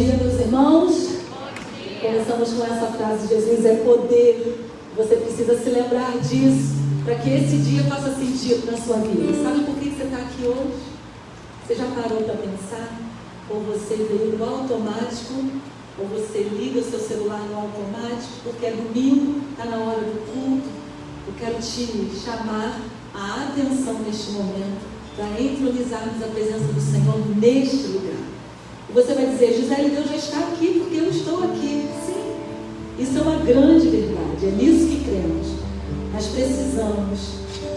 dia, meus irmãos. Começamos com essa frase: Jesus é poder. Você precisa se lembrar disso para que esse dia faça sentido na sua vida. Sabe por que você está aqui hoje? Você já parou para pensar? Ou você veio no automático, ou você liga o seu celular no automático, porque é domingo, está na hora do culto. Eu quero te chamar a atenção neste momento para entronizarmos a presença do Senhor neste lugar. E você vai dizer: Gisele, Deus já está aqui porque eu estou aqui. Sim, isso é uma grande verdade, é nisso que cremos. Mas precisamos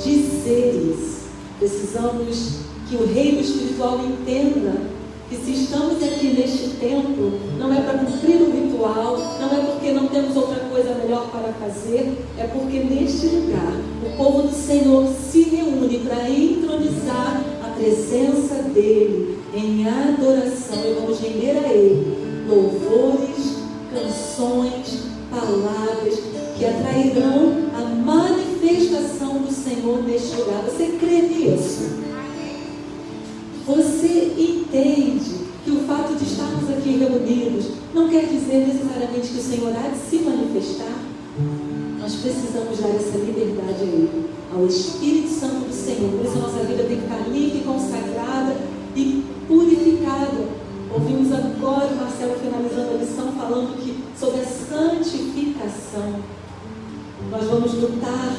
dizer isso. Precisamos que o reino espiritual entenda que se estamos aqui neste templo, não é para cumprir um ritual, não é porque não temos outra coisa melhor para fazer, é porque neste lugar o povo do Senhor se reúne para entronizar a presença dEle em adoração, e vamos render a Ele louvores, canções, palavras que atrairão a manifestação do Senhor neste lugar. Você crê nisso? Você entende que o fato de estarmos aqui reunidos não quer dizer necessariamente que o Senhor há de se manifestar? Nós precisamos dar essa liberdade a Ele, ao Espírito Santo do Senhor. Por isso a nossa vida tem que estar limpa e consagrada e purificada. Ouvimos agora o Marcelo finalizando a lição falando sobre a santificação. Nós vamos lutar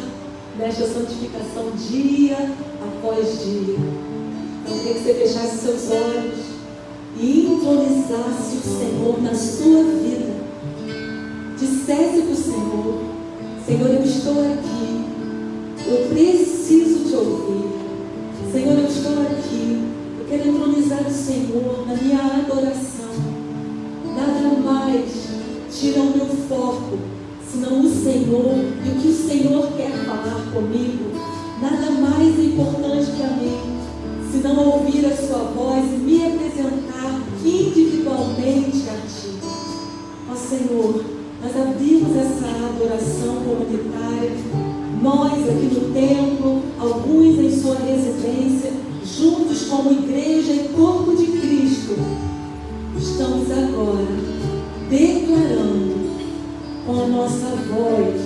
nesta santificação dia após dia. Então, eu queria que você fechasse seus olhos e entronizasse o Senhor na sua vida. Dissesse para o Senhor: Senhor, eu estou aqui, eu preciso te ouvir. Senhor, eu estou aqui, eu quero entronizar o Senhor na minha adoração. Nada mais tira o meu foco, senão o Senhor e o que o Senhor quer falar comigo. Nada mais importante para mim senão ouvir a sua voz e me apresentar individualmente a Ti. Ó Senhor, nós abrimos essa adoração comunitária, nós aqui no templo, alguns em sua residência, juntos como igreja e corpo de Cristo, estamos agora declarando com a nossa voz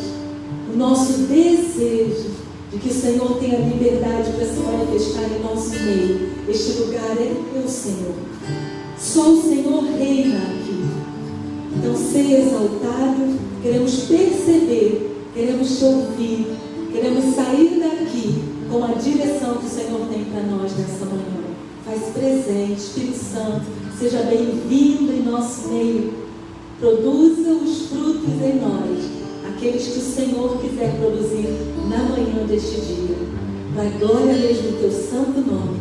o nosso desejo de que o Senhor tenha liberdade para se manifestar em nosso meio. Este lugar é teu, Senhor. Só o Senhor reina aqui. Então, seja exaltado. Queremos perceber, queremos te ouvir, queremos sair daqui com a direção que o Senhor tem para nós nessa manhã. Faz presente, Espírito Santo, seja bem-vindo em nosso meio. Produza os frutos em nós, aqueles que o Senhor quiser produzir na manhã deste dia. Para a glória mesmo do teu santo nome,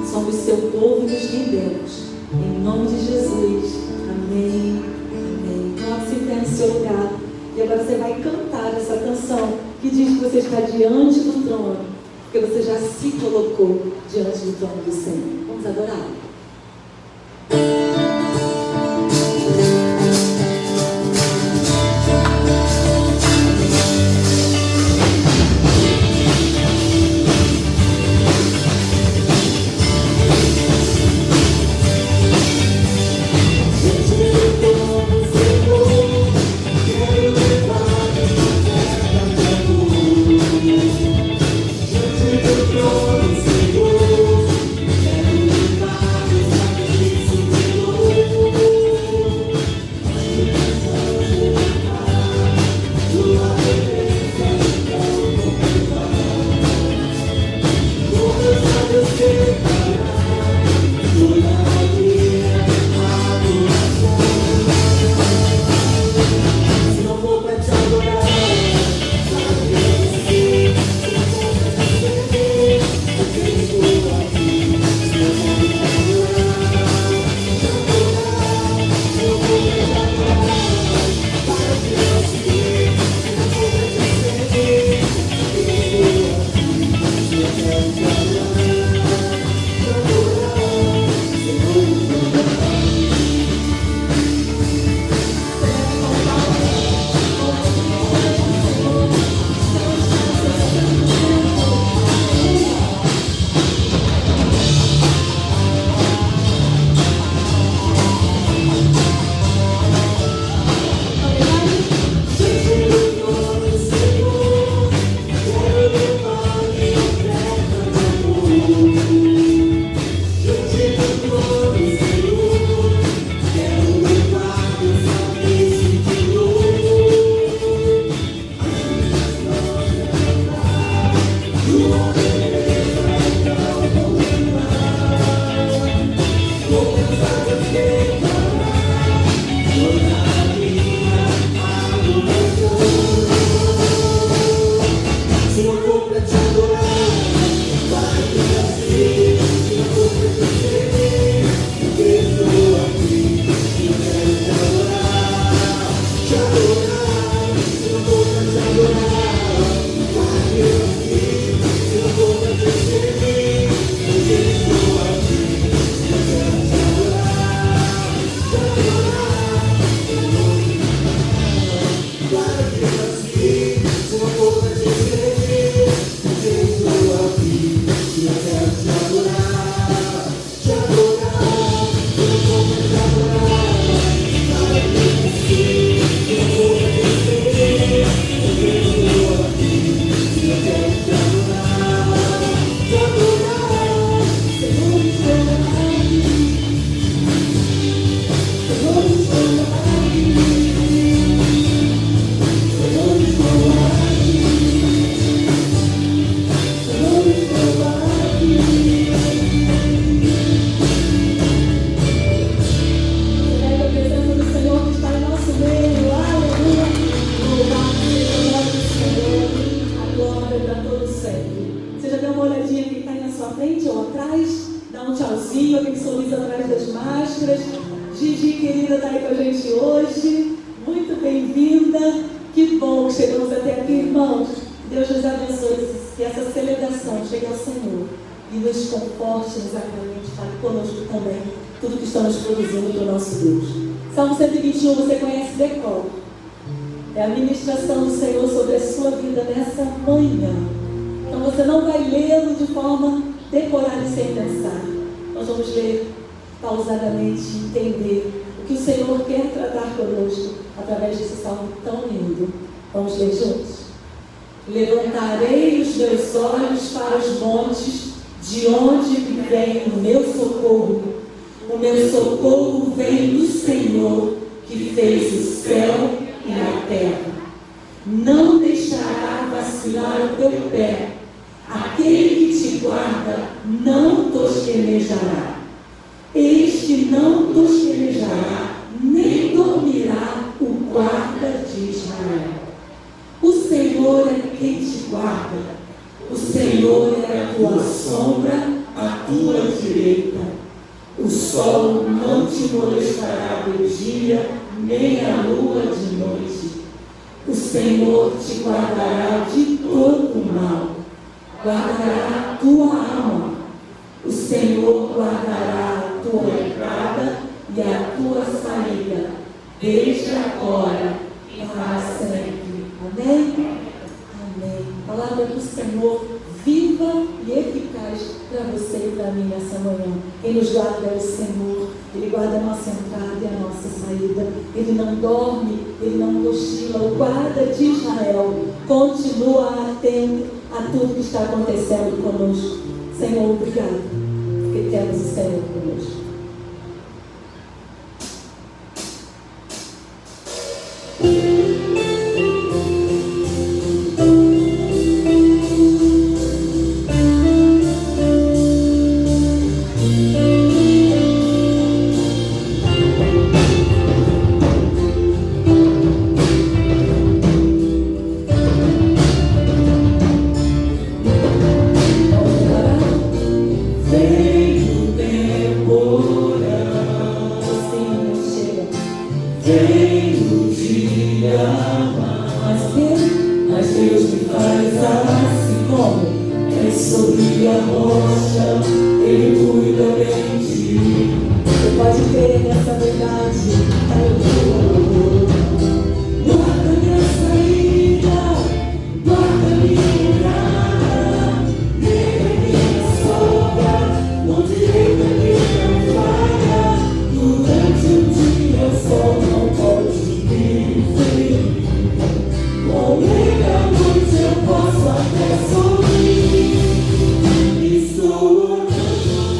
somos seu povo e nos rendemos. Em nome de Jesus. Amém. Amém. Coloque-se em pé no seu lugar. E agora você vai cantar essa canção que diz que você está diante do trono, porque você já se colocou diante do trono do Senhor. Vamos adorar. Senhor, quero levar finalzinho, aquele sorriso atrás das máscaras. Gigi, querida, está aí com a gente hoje. Muito bem-vinda. Que bom que chegamos até aqui, irmãos. Deus nos abençoe, que essa celebração chegue ao Senhor e nos conforte, nos acalente, fale conosco também tudo que estamos produzindo para o nosso Deus. Salmo 121, você conhece de cor. É a ministração do Senhor sobre a sua vida nessa manhã. Então você não vai lê-lo de forma decorada e sem pensar. Nós vamos ler pausadamente, entender o que o Senhor quer tratar conosco através desse salmo tão lindo. Vamos ler juntos? Levantarei os meus olhos para os montes, de onde vem o meu socorro. O meu socorro vem do Senhor, que fez o céu e a terra. Não deixará vacilar o teu pé. Aquele que te guarda não tosquenejará. Este não tosquenejará, nem dormirá o guarda de Israel. O Senhor é quem te guarda. O Senhor é a tua sombra, a tua direita. O sol não te molestará de dia, nem a lua de noite. O Senhor te guardará de todo mal. Guardará a tua alma. O Senhor guardará a tua entrada e a tua saída, desde agora e para sempre. Amém? Amém. Palavra do Senhor, viva e eficaz para você e para mim nessa manhã. Quem nos guarda é o Senhor. Ele guarda a nossa entrada e a nossa saída. Ele não dorme, ele não cochila. O guarda de Israel continua atento a tudo que está acontecendo conosco. Senhor, obrigado, porque temos o Senhor conosco. Estou orando, mas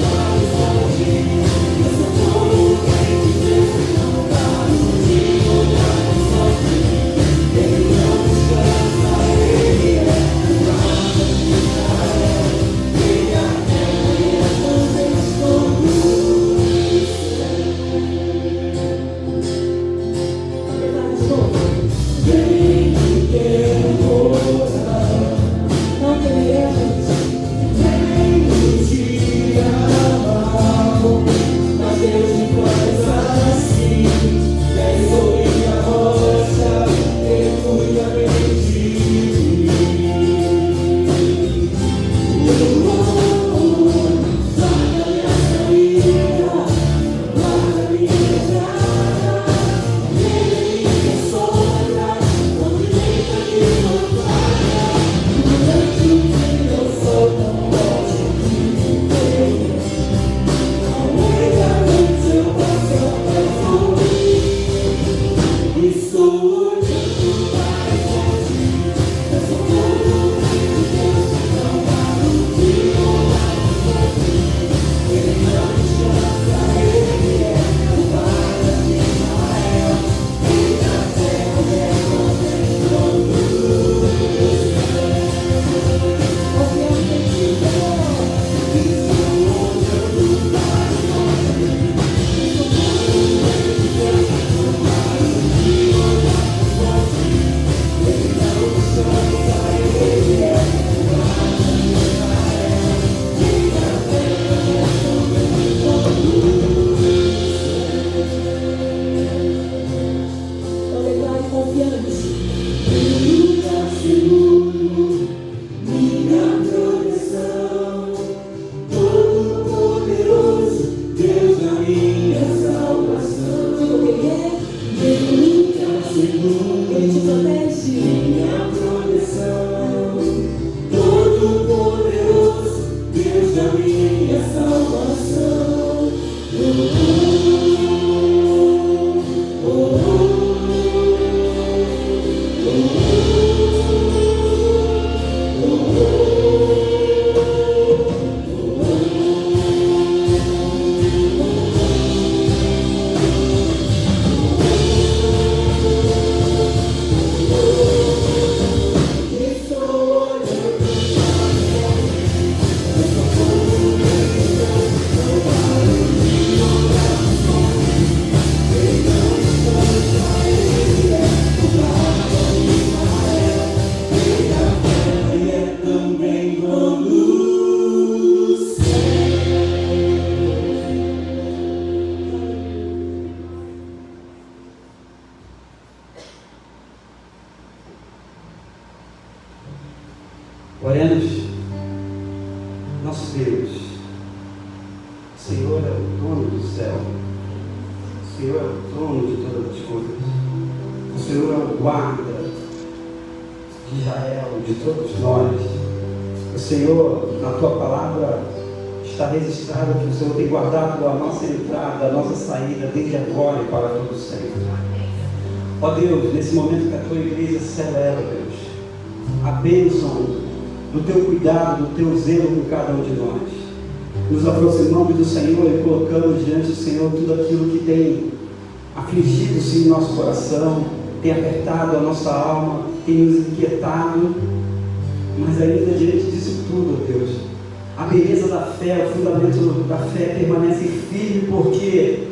Oremos. Nosso Deus, o Senhor é o dono do céu, o Senhor é o dono de todas as coisas, o Senhor é o guarda de Israel, de todos nós. O Senhor, na tua palavra, está registrado que o Senhor tem guardado a nossa entrada, a nossa saída, desde agora e para todo sempre. Ó Deus, nesse momento que a tua igreja celebra, Deus, a bênção do teu cuidado, do teu zelo com cada um de nós. Nos aproximamos do Senhor e colocamos diante do Senhor tudo aquilo que tem afligido sim nosso coração, tem apertado a nossa alma, tem nos inquietado, mas ainda diante disso tudo, ó Deus, a beleza da fé, o fundamento da fé permanece firme porque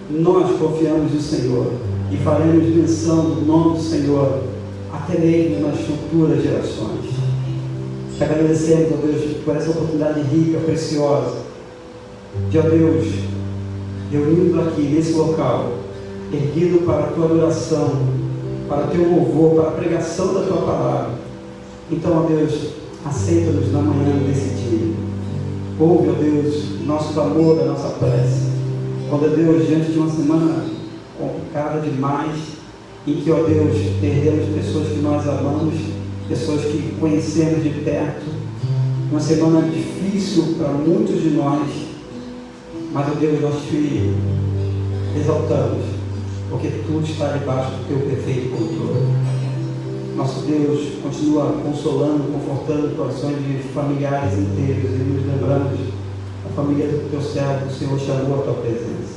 nós confiamos no Senhor e faremos menção do nome do Senhor até mesmo nas futuras gerações. Te agradecemos, ó Deus, por essa oportunidade rica, preciosa, de, ó Deus, reunindo aqui nesse local, erguido para a tua adoração, para o teu louvor, para a pregação da tua palavra. Então, ó Deus, aceita-nos na manhã desse dia. Ouve, ó Deus, nosso clamor, a nossa prece. Quando, ó Deus, diante de uma semana complicada demais, em que, ó Deus, perdemos pessoas que nós amamos, pessoas que conhecemos de perto, uma semana difícil para muitos de nós, mas, ó Deus, nós te exaltamos, porque tudo está debaixo do teu perfeito controle. Nosso Deus continua consolando, confortando corações de familiares inteiros, e nos lembramos da família do teu servo, que o Senhor chamou à tua presença,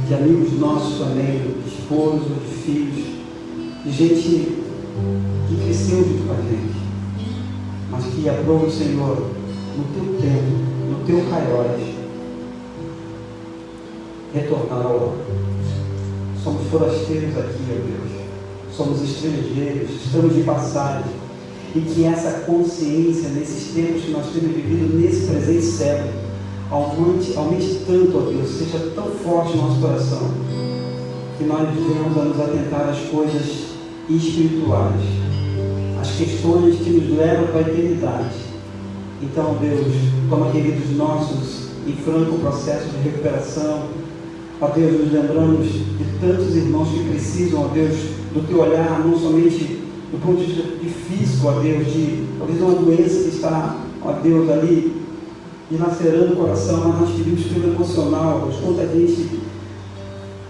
de amigos nossos também, de esposos, de filhos, de gente que cresceu junto com a gente, mas que aprove o Senhor no teu tempo, no teu kairos, retornar ao lar. Somos forasteiros aqui, ó Deus, somos estrangeiros, estamos de passagem, e que essa consciência nesses tempos que nós temos vivido nesse presente século aumente tanto, ó Deus, seja tão forte no nosso coração, que nós venhamos a nos atentar às coisas espirituais, as questões que nos levam para a eternidade. Então, Deus, toma queridos nossos em franco processo de recuperação. Ó Deus, nos lembramos de tantos irmãos que precisam, ó Deus, do teu olhar, não somente do ponto de vista físico, ó Deus, de talvez uma doença que está, ó Deus, ali dilacerando o coração, mas nós pedimos pelo emocional, Deus, quanta gente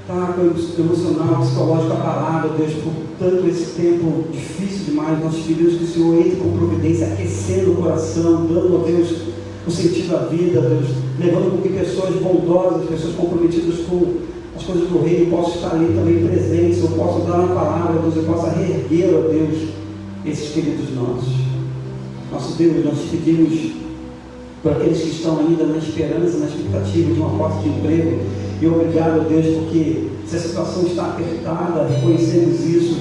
está com o emocional, psicológico abalado, ó Deus, por tanto esse tempo difícil demais. Nós pedimos que o Senhor entre com providência, aquecendo o coração, dando, ó Deus, o sentido da vida, Deus, levando com que pessoas bondosas, pessoas comprometidas com as coisas do reino possam estar ali também presentes, eu posso dar uma palavra, Deus, eu possa reerguer, ó Deus, esses queridos nossos. Nosso Deus, nós te pedimos por aqueles que estão ainda na esperança, na expectativa de uma porta de emprego, e obrigado, ó Deus, porque se a situação está apertada, reconhecemos isso,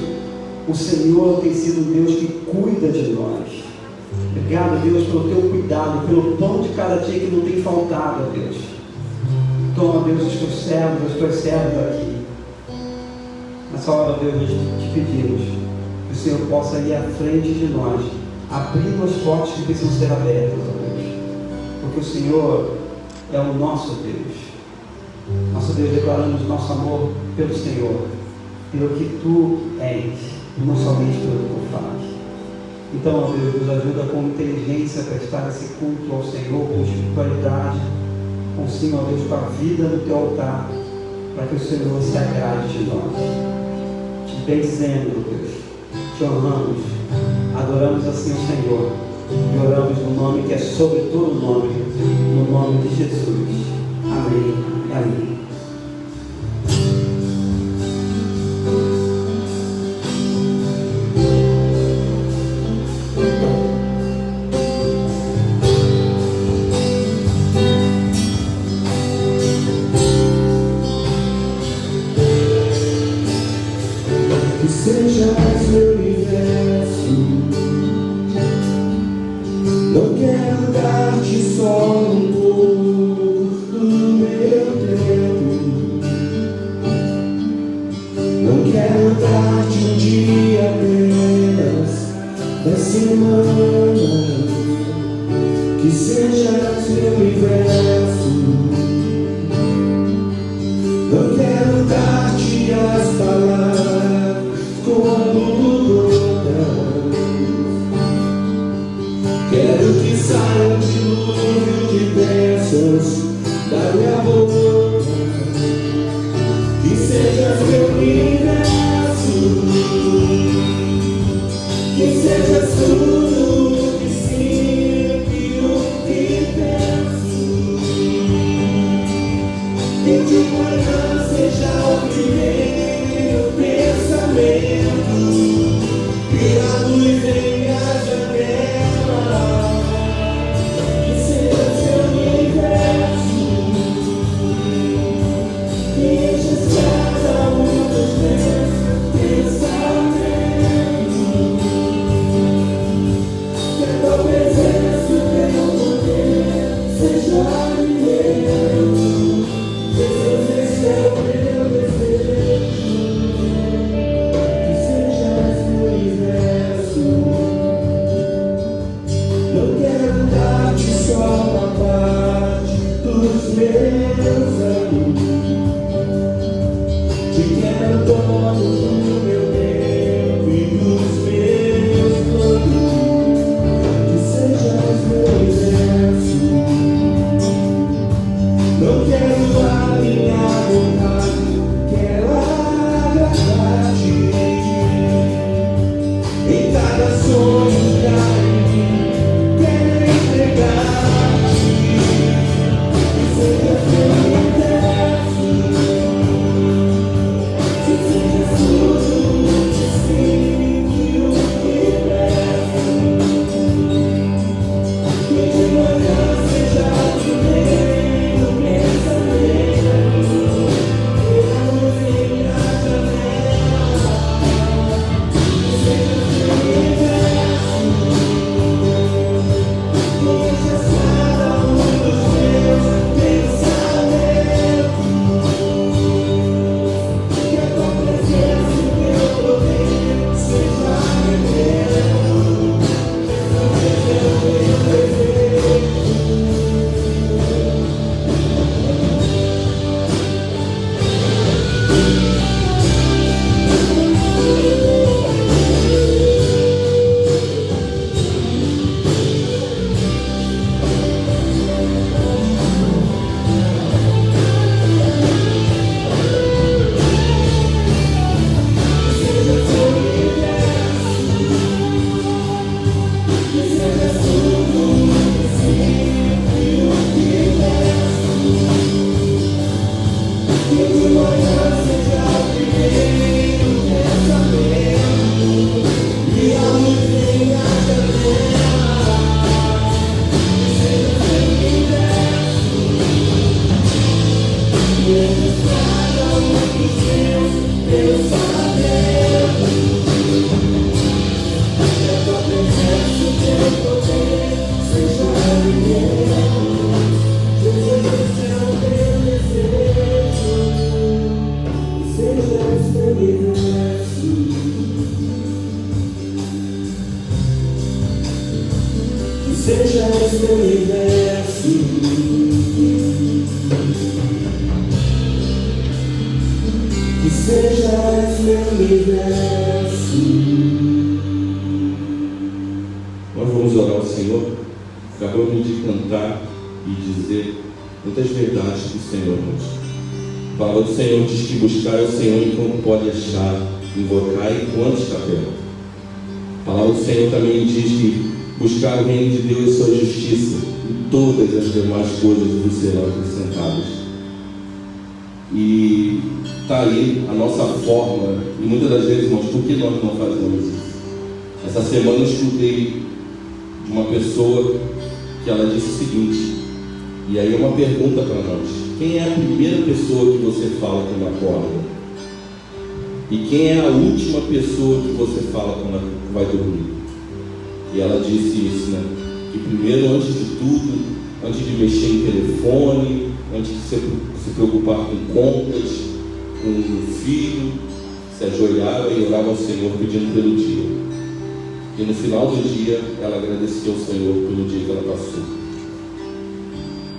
o Senhor tem sido um Deus que cuida de nós. Obrigado, Deus, pelo teu cuidado, pelo pão de cada dia que não tem faltado, Deus. Toma, Deus, os teus servos, as tuas servas aqui. Nessa hora, Deus, nós te pedimos que o Senhor possa ir à frente de nós, abrindo as portas que precisam ser abertas, ó Deus. Porque o Senhor é o nosso Deus. Nosso Deus, declaramos nosso amor pelo Senhor, pelo que tu és, não somente pelo que tu fazes. Então, ó Deus, nos ajuda com inteligência a prestar esse culto ao Senhor, com espiritualidade, com sim, ó Deus, com a vida no teu altar, para que o Senhor se agrade de nós. Te bendizendo, Deus, te honramos, adoramos assim o Senhor e oramos no nome que é sobre todo nome, no nome de Jesus. Amém e amém. seja esse meu universo, que seja esse meu universo. Nós vamos orar ao Senhor. Acabamos de cantar e dizer muitas verdades do Senhor, irmãos. A palavra do Senhor diz que buscar o Senhor enquanto pode achar, invocar enquanto está perto. A palavra do Senhor também diz que buscar o reino de Deus e sua justiça, e todas as demais coisas vos serão acrescentadas. E está aí a nossa forma, e muitas das vezes, irmãos, por que nós não fazemos isso? Essa semana eu escutei de uma pessoa que ela disse o seguinte, e aí uma pergunta para nós: quem é a primeira pessoa que você fala quando acorda? E quem é a última pessoa que você fala quando vai dormir? E ela disse isso, né? Que primeiro, antes de tudo, antes de mexer em telefone, antes de se preocupar com contas, com o filho, se ajoelhava e orava ao Senhor pedindo pelo dia. E no final do dia, ela agradeceu ao Senhor pelo dia que ela passou.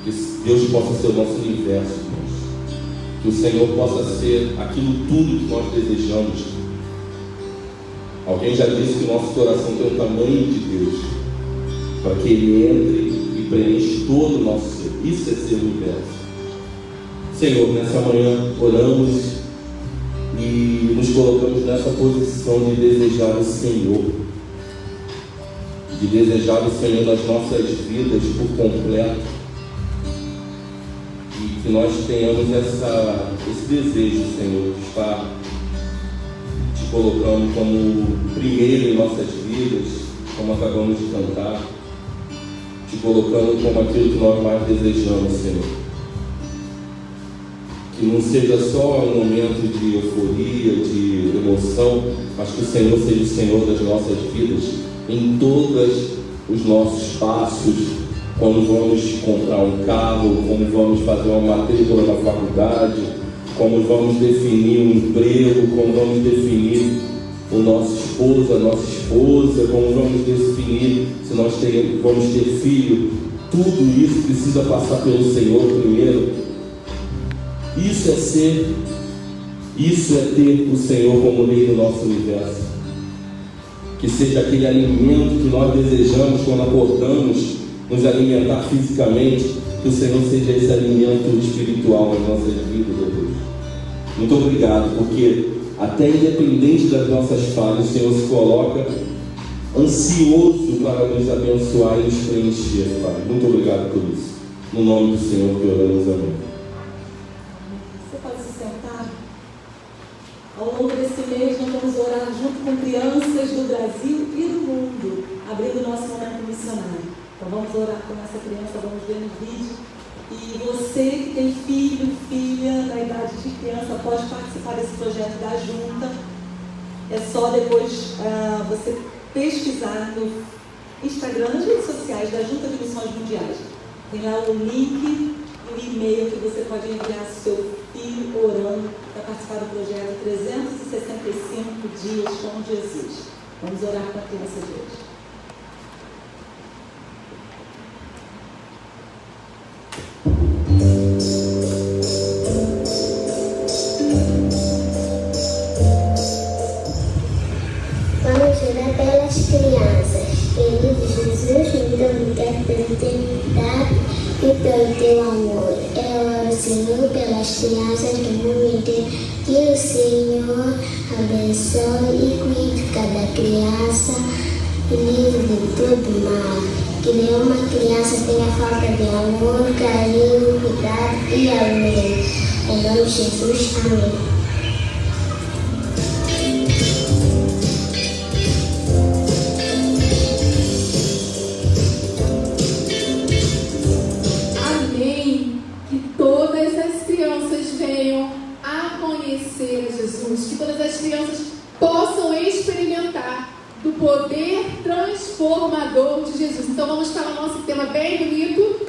Que Deus possa ser o nosso universo, irmãos. Que o Senhor possa ser aquilo tudo que nós desejamos. Alguém já disse que o nosso coração tem o tamanho de Deus, para que Ele entre e preenche todo o nosso ser. Isso é ser o universo. Senhor, nessa manhã oramos e nos colocamos nessa posição de desejar o Senhor. De desejar o Senhor nas nossas vidas por completo. E que nós tenhamos esse desejo, Senhor, de estar te colocando como primeiro em nossas vidas, como acabamos de cantar, te colocando como aquilo que nós mais desejamos, Senhor. Que não seja só um momento de euforia, de emoção, mas que o Senhor seja o Senhor das nossas vidas, em todos os nossos passos, quando vamos comprar um carro, como vamos fazer uma matrícula na faculdade, como vamos definir um emprego, como vamos definir o nosso esposo, a nossa esposa, como vamos definir se nós vamos ter filho. Tudo isso precisa passar pelo Senhor primeiro. Isso é ter o Senhor como Rei do nosso universo. Que seja aquele alimento que nós desejamos quando acordamos, nos alimentar fisicamente, que o Senhor seja esse alimento espiritual nas nossas vidas, ó Deus. Muito obrigado, porque até independente das nossas falhas, o Senhor se coloca ansioso para nos abençoar e nos preencher, Pai. Muito obrigado por isso. No nome do Senhor que oramos, amém. Você pode se sentar? Ao longo desse mês, nós vamos orar junto com crianças do Brasil e do mundo, abrindo o nosso momento missionário. Então vamos orar com essa criança, vamos ver no vídeo. E você que tem filho, filha da idade de criança, pode participar desse projeto da Junta. É só depois você pesquisar no Instagram, nas redes sociais da Junta de Missões Mundiais. Tem lá o link e o e-mail que você pode enviar seu filho orando para participar do projeto 365 dias com Jesus. Vamos orar com a criança de hoje. Vamos orar pelas crianças. Querido Jesus, muito obrigado pelo teu cuidado e pelo teu amor. Eu oro, Senhor, pelas crianças do mundo inteiro. Que o Senhor abençoe e cuide de cada criança, livre de todo mal. Que nenhuma criança tenha falta de amor, carinho, cuidado e amor. Em nome de Jesus, amém. Que todas as crianças possam experimentar do poder transformador de Jesus. Então vamos para o nosso tema bem bonito.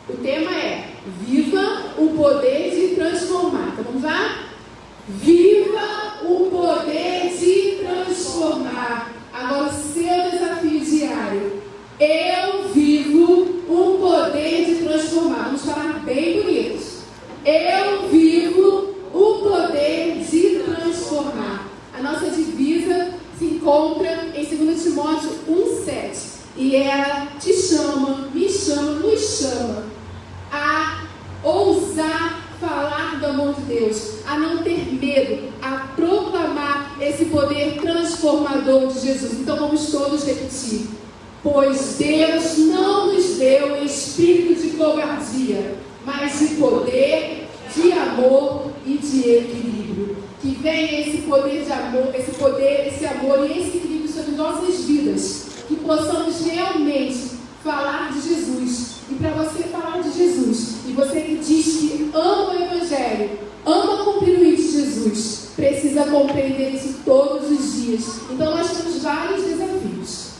O tema é: viva o poder de transformar. Então vamos lá? Viva o poder de transformar. Agora o seu desafio diário: eu vivo o poder de transformar. Vamos falar bem bonitos. Eu vivo o poder de transformar. A nossa divisa se encontra em 2 Timóteo 1,7. E ela te chama, me chama, nos chama a amor de Deus, a não ter medo, a proclamar esse poder transformador de Jesus. Então vamos todos repetir: pois Deus não nos deu espírito de covardia, mas de poder, de amor e de equilíbrio. Que venha esse poder de amor, esse amor e esse equilíbrio sobre nossas vidas. Que possamos realmente falar de Jesus. E para você falar de Jesus, e você que diz que ama o Evangelho, ama cumprir o de Jesus, precisa compreender isso todos os dias. Então nós temos vários desafios.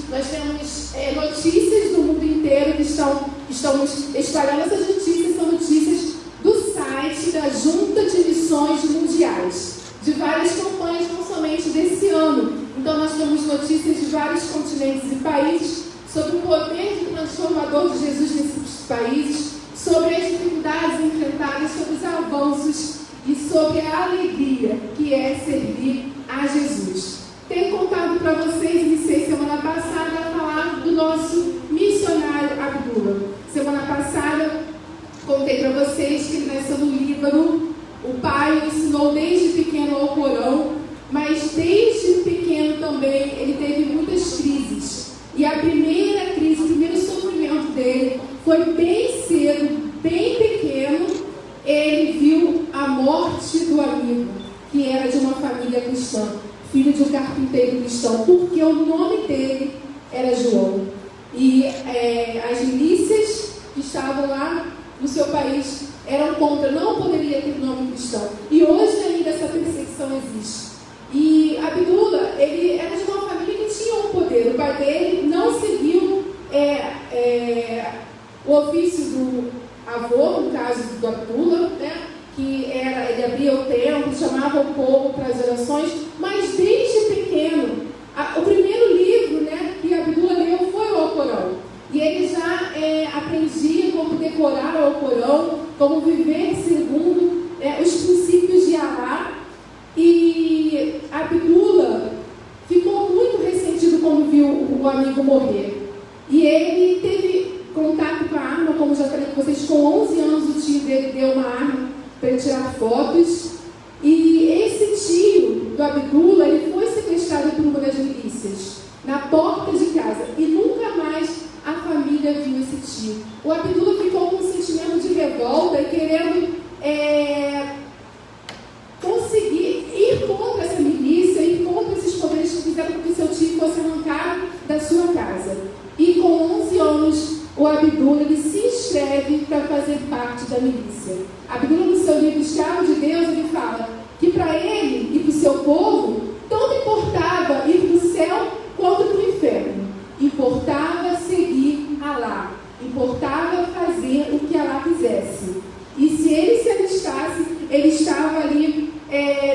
Nós temos notícias do mundo inteiro que estamos espalhando. Essas notícias são notícias do site da Junta de Missões Mundiais, de várias campanhas, não somente desse ano. Então nós temos notícias de vários continentes e países sobre o poder transformador de Jesus nesses países, sobre as dificuldades enfrentadas, sobre os avanços e sobre a alegria que é servir a Jesus. Tenho contado para vocês, iniciei semana passada a falar do nosso missionário Abdullah. Semana passada contei para vocês que ele nasceu no Líbano. O pai o ensinou desde pequeno ao Corão, mas desde pequeno também ele teve muitas crises. E a primeira crise, o primeiro sofrimento dele foi bem cedo, bem pequeno. Ele viu a morte do amigo, que era de uma família cristã, filho de um carpinteiro cristão, porque o nome dele era João. E as milícias que estavam lá no seu país eram contra, não poderia ter nome cristão. E hoje ainda essa perseguição existe. E Abdullah, ele era de uma família que tinha um poder. O pai dele não seguiu o ofício do avô, no caso do Abdullah, né? Que ele abria o templo, chamava o povo para as orações, mas desde pequeno, o primeiro livro, né, que Abdullah leu foi o Alcorão. E ele já aprendia como decorar o Alcorão, como viver segundo os princípios de Alá. E Abdullah ficou muito ressentido quando viu o amigo morrer. E ele teve contato com a arma, como já falei com vocês, com 11 anos o tio dele deu uma arma para ele tirar fotos. E esse tio do Abdullah, ele foi sequestrado por uma das milícias, na porta de casa, e nunca mais a família viu esse tio. O Abdullah ficou com um sentimento de revolta e querendo conseguir ir contra essa milícia, ir contra esses poderes que fizeram com que seu tio fosse arrancado da sua casa. E com 11 anos, o Abdullah ele se inscreve para fazer parte da milícia. Abdullah, no seu livro Escravo de Deus, ele fala que para ele e para o seu povo, tanto importava ir para o céu quanto para o inferno. Importava seguir Alá. Importava fazer o que Alá quisesse. E se ele se alistasse, ele estava ali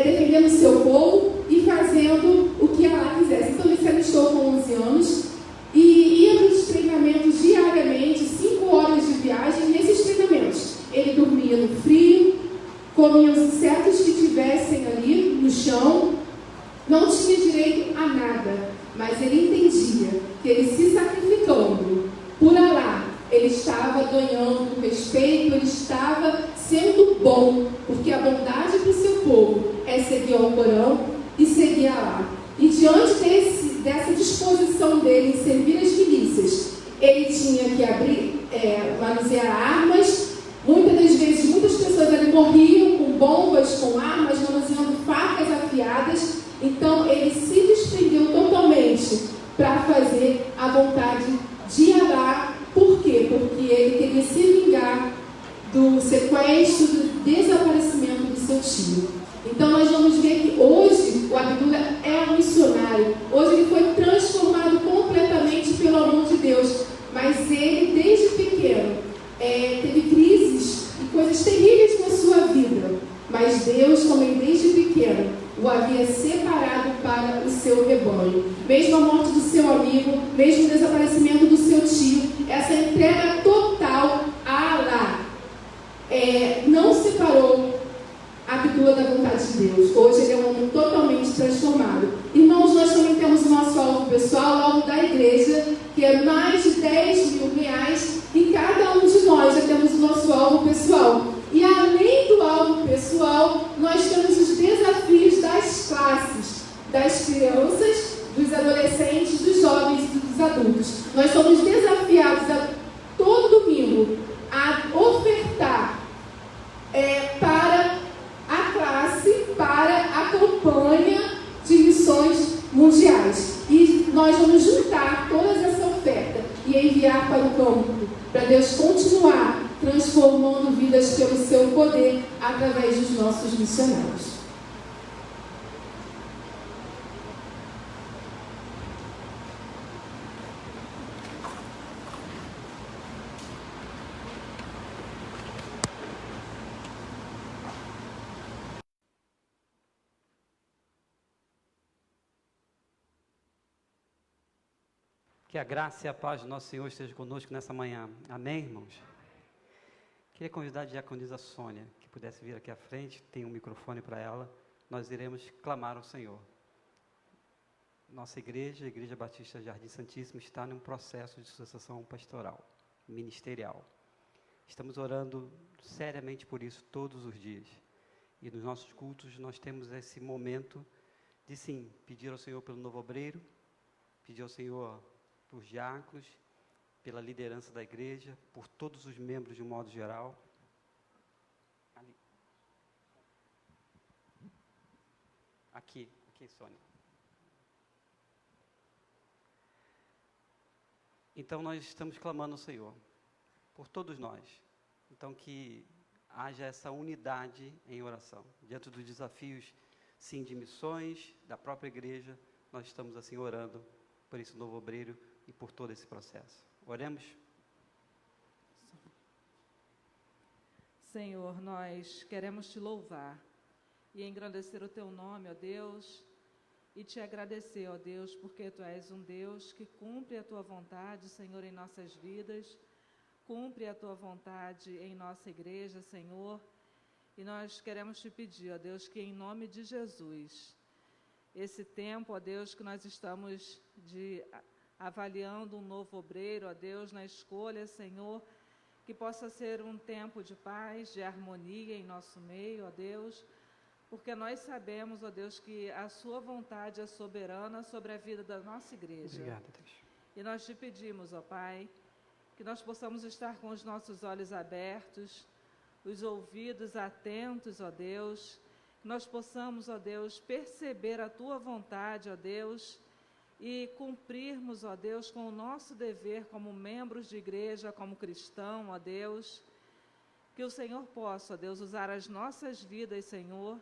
defendendo o seu povo e fazendo o que Alá quisesse. Então ele se alistou com 11 anos e ia para os treinamentos diariamente, 5 horas de viagem. E nesses treinamentos ele dormia no frio, comia os insetos que tivessem ali no chão, não tinha direito a nada, mas ele entendia que ele se sacrificando por Alá, ele estava ganhando respeito, ele estava sendo bom, porque a bondade para o seu povo é seguir o Corão e seguir Alá. E diante dessa disposição dele em servir as milícias, ele tinha que manusear armas. Muitas das vezes, muitas pessoas ali morriam com bombas, com armas, manuseando facas afiadas. Então, ele se desprendeu totalmente para fazer a vontade de Alá. Por quê? Porque ele queria se vingar do sequestro, do desaparecimento do seu tio. Então, nós vamos ver que hoje o Abdullah é um missionário. Hoje ele foi transformado completamente pelo amor de Deus. Mas ele, desde pequeno, teve crises e coisas terríveis na sua vida. Mas Deus, como ele desde pequeno, o havia separado para o seu rebanho. Mesmo a morte do seu amigo, mesmo o desaparecimento do seu tio, essa entrega total a Alá não separou Abdullah da vontade de Deus. Hoje ele é um homem totalmente transformado. Irmãos, nós também temos o nosso alvo pessoal, o alvo da igreja, que é mais de 10 mil reais. E cada um de nós já temos o nosso alvo pessoal. E a qual nós temos os desafios das classes, das crianças, dos adolescentes, dos jovens e dos adultos. Nós somos desafiados todo domingo a ofertar para a classe, para a campanha de missões mundiais. E nós vamos juntar toda essa oferta e enviar para o campo, para Deus continuar transformando vidas pelo seu poder através dos nossos missionários. Que a graça e a paz do nosso Senhor esteja conosco nessa manhã. Amém, irmãos? Queria convidar a diaconisa Sônia, que pudesse vir aqui à frente, tem um microfone para ela. Nós iremos clamar ao Senhor. Nossa igreja, a Igreja Batista Jardim Santíssimo, está num processo de sucessão pastoral, ministerial. Estamos orando seriamente por isso todos os dias. E nos nossos cultos nós temos esse momento de, sim, pedir ao Senhor pelo novo obreiro, pedir ao Senhor por diáconos, pela liderança da igreja, por todos os membros de um modo geral. Ali. Aqui, Sônia. Então nós estamos clamando ao Senhor, por todos nós. Então que haja essa unidade em oração. Diante dos desafios, sim, de missões, da própria igreja, nós estamos assim orando por esse novo obreiro e por todo esse processo. Oremos. Senhor, nós queremos te louvar e engrandecer o teu nome, ó Deus, e te agradecer, ó Deus, porque tu és um Deus que cumpre a tua vontade, Senhor, em nossas vidas, cumpre a tua vontade em nossa igreja, Senhor, e nós queremos te pedir, ó Deus, que em nome de Jesus, esse tempo, ó Deus, que nós estamos avaliando um novo obreiro, ó Deus, na escolha, Senhor, que possa ser um tempo de paz, de harmonia em nosso meio, ó Deus, porque nós sabemos, ó Deus, que a sua vontade é soberana sobre a vida da nossa igreja. Obrigado, Deus. E nós te pedimos, ó Pai, que nós possamos estar com os nossos olhos abertos, os ouvidos atentos, ó Deus, que nós possamos, ó Deus, perceber a tua vontade, ó Deus, e cumprirmos, ó Deus, com o nosso dever como membros de igreja, como cristão, ó Deus, que o Senhor possa, ó Deus, usar as nossas vidas, Senhor,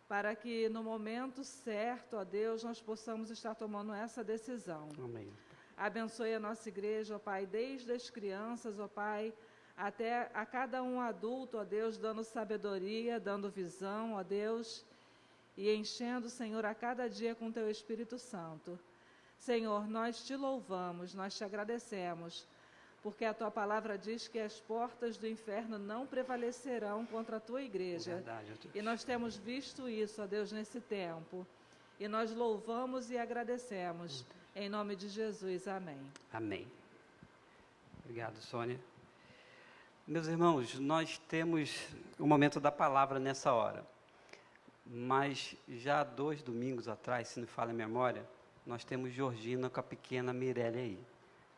para que no momento certo, ó Deus, nós possamos estar tomando essa decisão. Amém. Abençoe a nossa igreja, ó Pai, desde as crianças, ó Pai, até a cada um adulto, ó Deus, dando sabedoria, dando visão, ó Deus, e enchendo, Senhor, a cada dia com teu Espírito Santo. Senhor, nós te louvamos, nós te agradecemos, porque a tua palavra diz que as portas do inferno não prevalecerão contra a tua igreja. Verdade, Deus. E nós temos visto isso, ó Deus, nesse tempo. E nós louvamos e agradecemos. Em nome de Jesus, amém. Amém. Obrigado, Sônia. Meus irmãos, nós temos o momento da palavra nessa hora. Mas já há 2 domingos atrás, se não falha a memória, nós temos Georgina com a pequena Mirelle aí.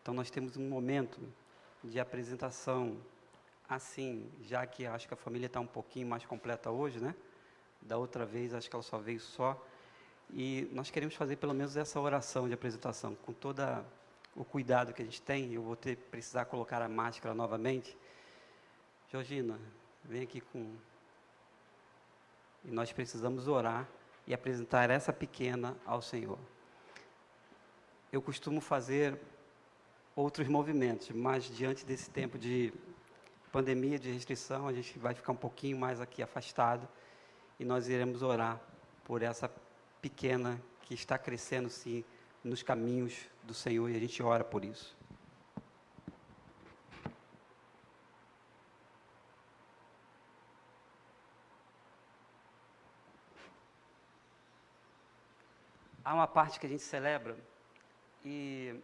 Então nós temos um momento de apresentação assim, já que acho que a família está um pouquinho mais completa hoje, né? Da outra vez acho que ela só veio só. E nós queremos fazer pelo menos essa oração de apresentação, com todo o cuidado que a gente tem. Eu vou precisar colocar a máscara novamente. Georgina, vem aqui com... E nós precisamos orar e apresentar essa pequena ao Senhor. Eu costumo fazer outros movimentos, mas diante desse tempo de pandemia, de restrição, a gente vai ficar um pouquinho mais aqui afastado e nós iremos orar por essa pequena que está crescendo, sim, nos caminhos do Senhor, e a gente ora por isso. Há uma parte que a gente celebra e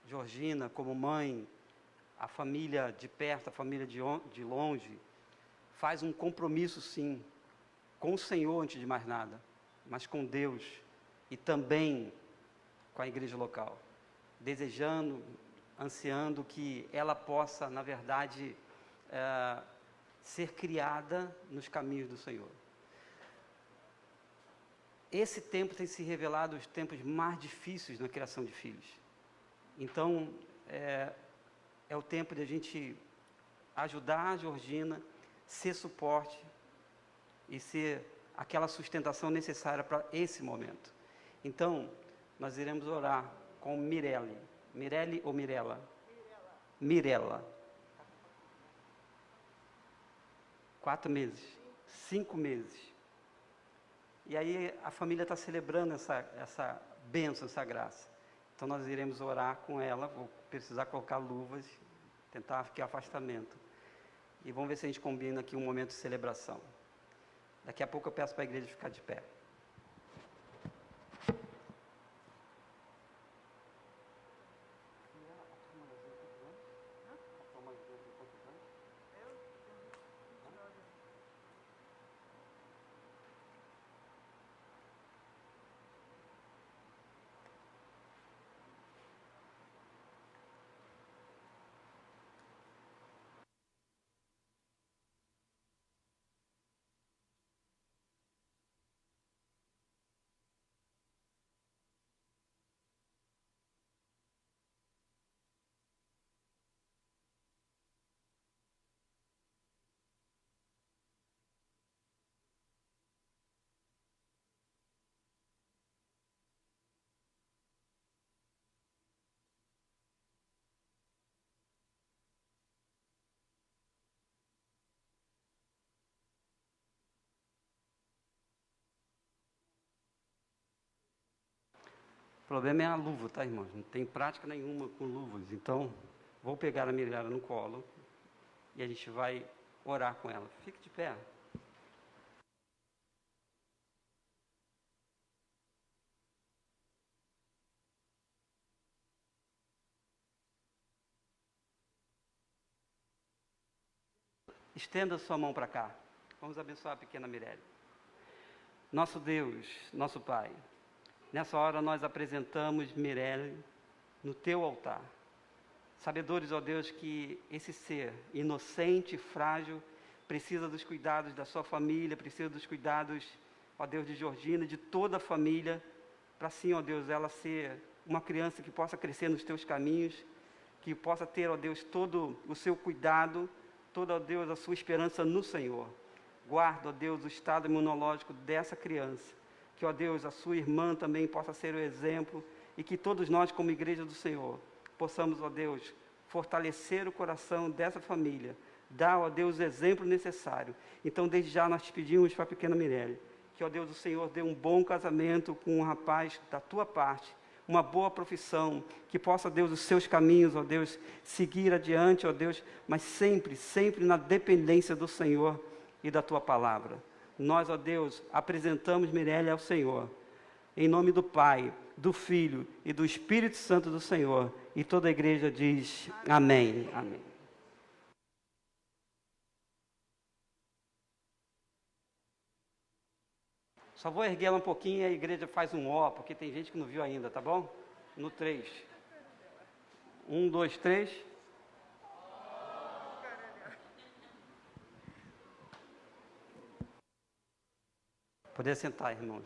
Georgina, como mãe, a família de perto, a família de longe, faz um compromisso, sim, com o Senhor antes de mais nada, mas com Deus e também com a igreja local, desejando, ansiando que ela possa, na verdade, ser criada nos caminhos do Senhor. Esse tempo tem se revelado os tempos mais difíceis na criação de filhos. Então, é o tempo de a gente ajudar a Georgina, ser suporte e ser aquela sustentação necessária para esse momento. Então, nós iremos orar com Mirelle. Mirelle ou Mirella? Mirella. 4 meses, 5 meses. E aí a família está celebrando essa bênção, essa graça. Então nós iremos orar com ela, vou precisar colocar luvas, tentar aqui afastamento. E vamos ver se a gente combina aqui um momento de celebração. Daqui a pouco eu peço para a igreja ficar de pé. O problema é a luva, tá, irmãos? Não tem prática nenhuma com luvas. Então, vou pegar a Mirella no colo e a gente vai orar com ela. Fique de pé. Estenda sua mão para cá. Vamos abençoar a pequena Mirelle. Nosso Deus, nosso Pai, nessa hora nós apresentamos Mirelle no teu altar. Sabedores, ó Deus, que esse ser inocente, frágil, precisa dos cuidados da sua família, precisa dos cuidados, ó Deus, de Georgina, de toda a família, para sim, ó Deus, ela ser uma criança que possa crescer nos teus caminhos, que possa ter, ó Deus, todo o seu cuidado, toda, ó Deus, a sua esperança no Senhor. Guarda, ó Deus, o estado imunológico dessa criança, que, ó Deus, a sua irmã também possa ser o exemplo, e que todos nós, como igreja do Senhor, possamos, ó Deus, fortalecer o coração dessa família, dar, ó Deus, o exemplo necessário. Então, desde já, nós te pedimos para a pequena Mirelle, que, ó Deus, o Senhor dê um bom casamento com um rapaz da tua parte, uma boa profissão, que possa, Deus, os seus caminhos, ó Deus, seguir adiante, ó Deus, mas sempre, sempre na dependência do Senhor e da tua palavra. Nós, ó Deus, apresentamos Mirelle ao Senhor, em nome do Pai, do Filho e do Espírito Santo do Senhor, e toda a igreja diz amém, amém. Só vou erguer ela um pouquinho e a igreja faz um ó, porque tem gente que não viu ainda, tá bom? No 3. 1, 2, 3. Poder sentar, irmãos.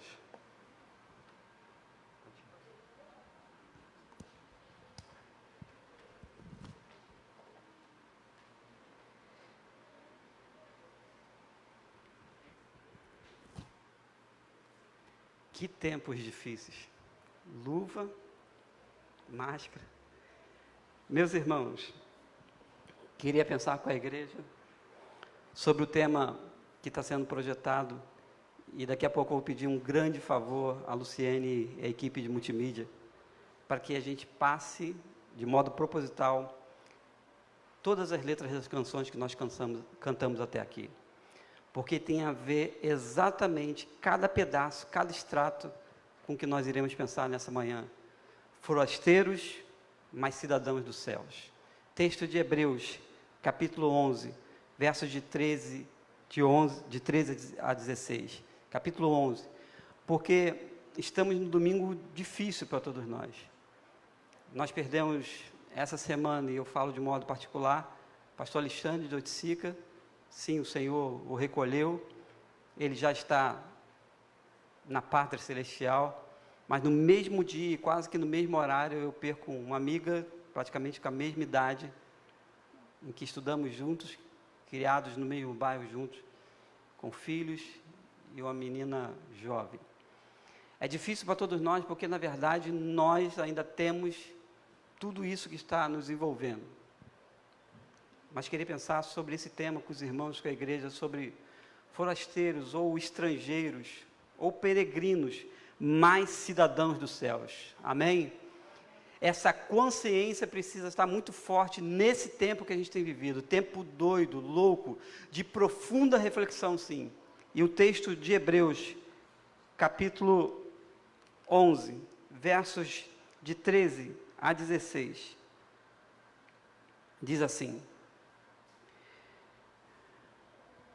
Que tempos difíceis. Luva, máscara. Meus irmãos, queria pensar com a igreja sobre o tema que está sendo projetado, e daqui a pouco eu vou pedir um grande favor à Luciene e à equipe de multimídia, para que a gente passe, de modo proposital, todas as letras das canções que nós cantamos até aqui. Porque tem a ver exatamente cada pedaço, cada extrato com o que nós iremos pensar nessa manhã. Forasteiros, mas cidadãos dos céus. Texto de Hebreus, capítulo 11, versos de 13 a 16. capítulo 11, porque estamos num domingo difícil para todos nós. Nós perdemos essa semana, e eu falo de modo particular, pastor Alexandre de Oiticica. Sim, o Senhor o recolheu, ele já está na pátria celestial, mas no mesmo dia, quase que no mesmo horário, eu perco uma amiga, praticamente com a mesma idade, em que estudamos juntos, criados no mesmo bairro juntos, com filhos e uma menina jovem. É difícil para todos nós, porque na verdade nós ainda temos tudo isso que está nos envolvendo. Mas queria pensar sobre esse tema com os irmãos, com a igreja, sobre forasteiros ou estrangeiros, ou peregrinos, mais cidadãos dos céus. Amém? Essa consciência precisa estar muito forte nesse tempo que a gente tem vivido, tempo doido, louco, de profunda reflexão, sim. E o texto de Hebreus, capítulo 11, versos de 13 a 16, diz assim: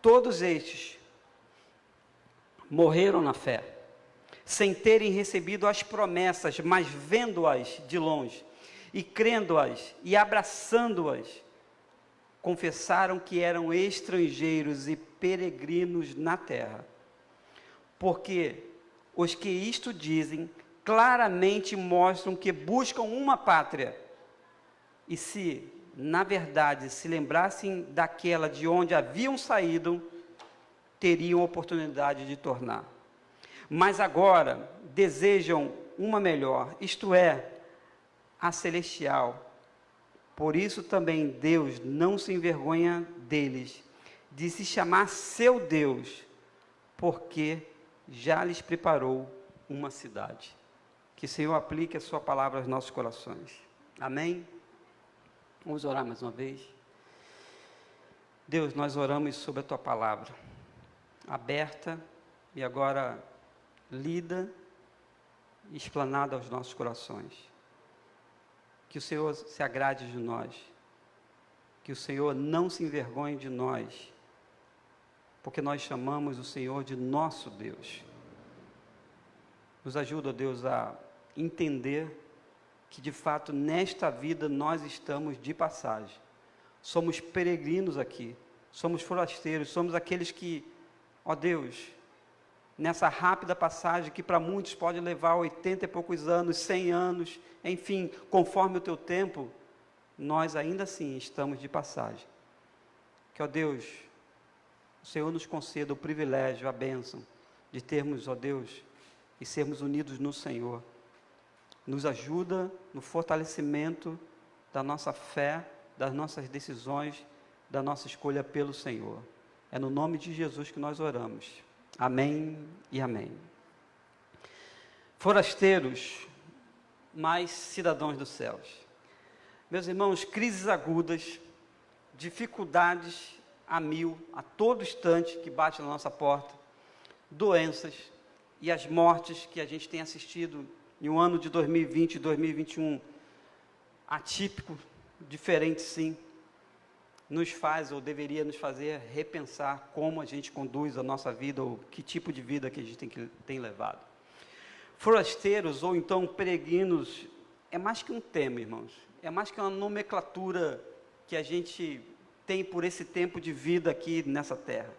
todos estes morreram na fé, sem terem recebido as promessas, mas vendo-as de longe, e crendo-as, e abraçando-as, confessaram que eram estrangeiros e peregrinos na terra. Porque os que isto dizem, claramente mostram que buscam uma pátria, e se, na verdade, se lembrassem daquela de onde haviam saído, teriam oportunidade de tornar. Mas agora desejam uma melhor, isto é, a celestial. Por isso também Deus não se envergonha deles, de se chamar seu Deus, porque já lhes preparou uma cidade. Que o Senhor aplique a sua palavra aos nossos corações. Amém? Vamos orar mais uma vez. Deus, nós oramos sobre a tua palavra, aberta e agora lida e explanada aos nossos corações. Que o Senhor se agrade de nós, que o Senhor não se envergonhe de nós, porque nós chamamos o Senhor de nosso Deus. Nos ajuda, Deus, a entender que de fato nesta vida nós estamos de passagem, somos peregrinos aqui, somos forasteiros, somos aqueles que, ó Deus, nessa rápida passagem que para muitos pode levar 80 e poucos anos, 100 anos, enfim, conforme o teu tempo, nós ainda assim estamos de passagem. Que, ó Deus, o Senhor nos conceda o privilégio, a bênção de termos, ó Deus, e sermos unidos no Senhor. Nos ajuda no fortalecimento da nossa fé, das nossas decisões, da nossa escolha pelo Senhor. É no nome de Jesus que nós oramos. Amém e amém. Forasteiros, mais cidadãos dos céus. Meus irmãos, crises agudas, dificuldades a mil, a todo instante que bate na nossa porta, doenças e as mortes que a gente tem assistido em um ano de 2020 e 2021, atípico, diferente sim, nos faz ou deveria nos fazer repensar como a gente conduz a nossa vida ou que tipo de vida que a gente tem levado. Forasteiros ou então peregrinos é mais que um tema, irmãos, é mais que uma nomenclatura que a gente tem por esse tempo de vida aqui nessa terra.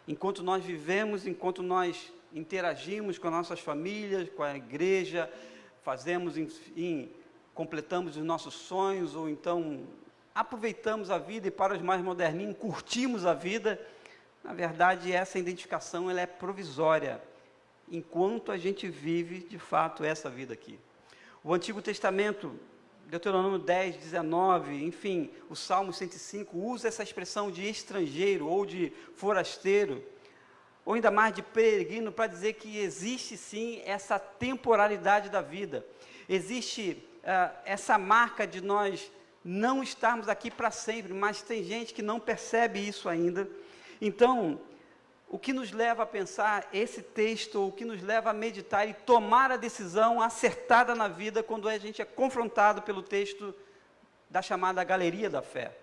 Enquanto nós vivemos, enquanto nós interagimos com as nossas famílias, com a igreja, fazemos, enfim, completamos os nossos sonhos, ou então aproveitamos a vida e para os mais moderninhos, curtimos a vida. Na verdade, essa identificação ela é provisória, enquanto a gente vive, de fato, essa vida aqui. O Antigo Testamento, Deuteronômio 10, 19, enfim, o Salmo 105, usa essa expressão de estrangeiro ou de forasteiro, ou ainda mais de peregrino, para dizer que existe sim essa temporalidade da vida, existe essa marca de nós não estarmos aqui para sempre, mas tem gente que não percebe isso ainda. Então, o que nos leva a pensar esse texto, o que nos leva a meditar e tomar a decisão acertada na vida, quando a gente é confrontado pelo texto da chamada galeria da fé.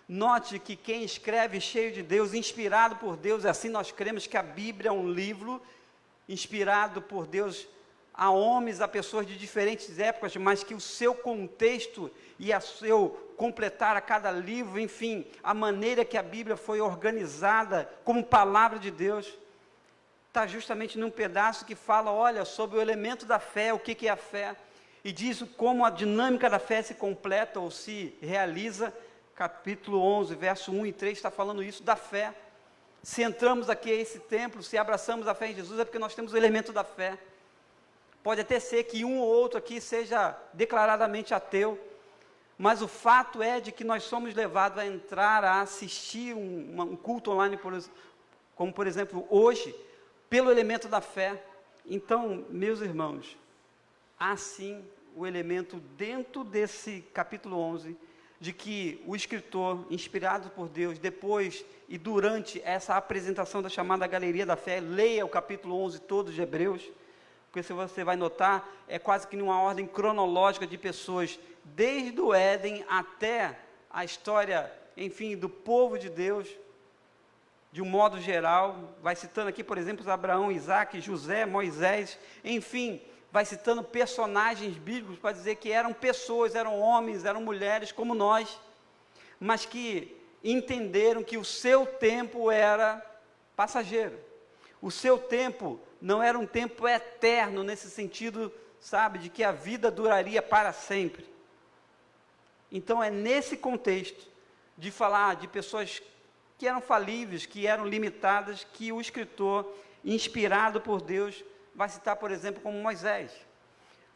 Note que quem escreve cheio de Deus, inspirado por Deus, assim nós cremos que a Bíblia é um livro inspirado por Deus a homens, a pessoas de diferentes épocas, mas que o seu contexto e a seu completar a cada livro, enfim, a maneira que a Bíblia foi organizada como palavra de Deus, está justamente num pedaço que fala, olha, sobre o elemento da fé, o que é a fé, e diz como a dinâmica da fé se completa ou se realiza. Capítulo 11, verso 1 e 3 está falando isso da fé. Se entramos aqui a esse templo, se abraçamos a fé em Jesus, é porque nós temos o elemento da fé. Pode até ser que um ou outro aqui seja declaradamente ateu, mas o fato é de que nós somos levados a entrar, a assistir um culto online, como por exemplo hoje, pelo elemento da fé. Então, meus irmãos, há sim o elemento dentro desse capítulo 11, de que o escritor, inspirado por Deus, depois e durante essa apresentação da chamada Galeria da Fé, leia o capítulo 11 todo de Hebreus, porque se você vai notar, é quase que numa ordem cronológica de pessoas, desde o Éden até a história, enfim, do povo de Deus, de um modo geral, vai citando aqui, por exemplo, Abraão, Isaac, José, Moisés, enfim, vai citando personagens bíblicos para dizer que eram pessoas, eram homens, eram mulheres como nós, mas que entenderam que o seu tempo era passageiro. O seu tempo não era um tempo eterno, nesse sentido, sabe, de que a vida duraria para sempre. Então é nesse contexto de falar de pessoas que eram falíveis, que eram limitadas, que o escritor, inspirado por Deus, vai citar, por exemplo, como Moisés.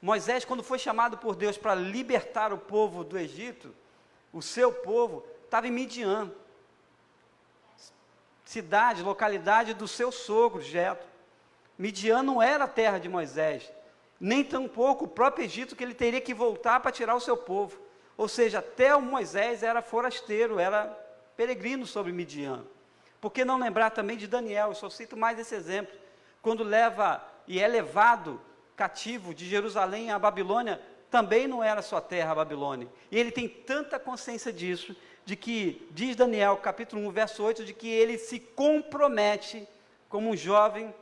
Moisés, quando foi chamado por Deus para libertar o povo do Egito, o seu povo estava em Midian, cidade, localidade do seu sogro, Jetro. Midian não era a terra de Moisés, nem tampouco o próprio Egito, que ele teria que voltar para tirar o seu povo. Ou seja, até o Moisés era forasteiro, era peregrino sobre Midian. Por que não lembrar também de Daniel? Eu só cito mais esse exemplo. Quando leva e é levado cativo de Jerusalém à Babilônia, também não era sua terra a Babilônia. E ele tem tanta consciência disso, de que, diz Daniel, capítulo 1, verso 8, de que ele se compromete, como um jovem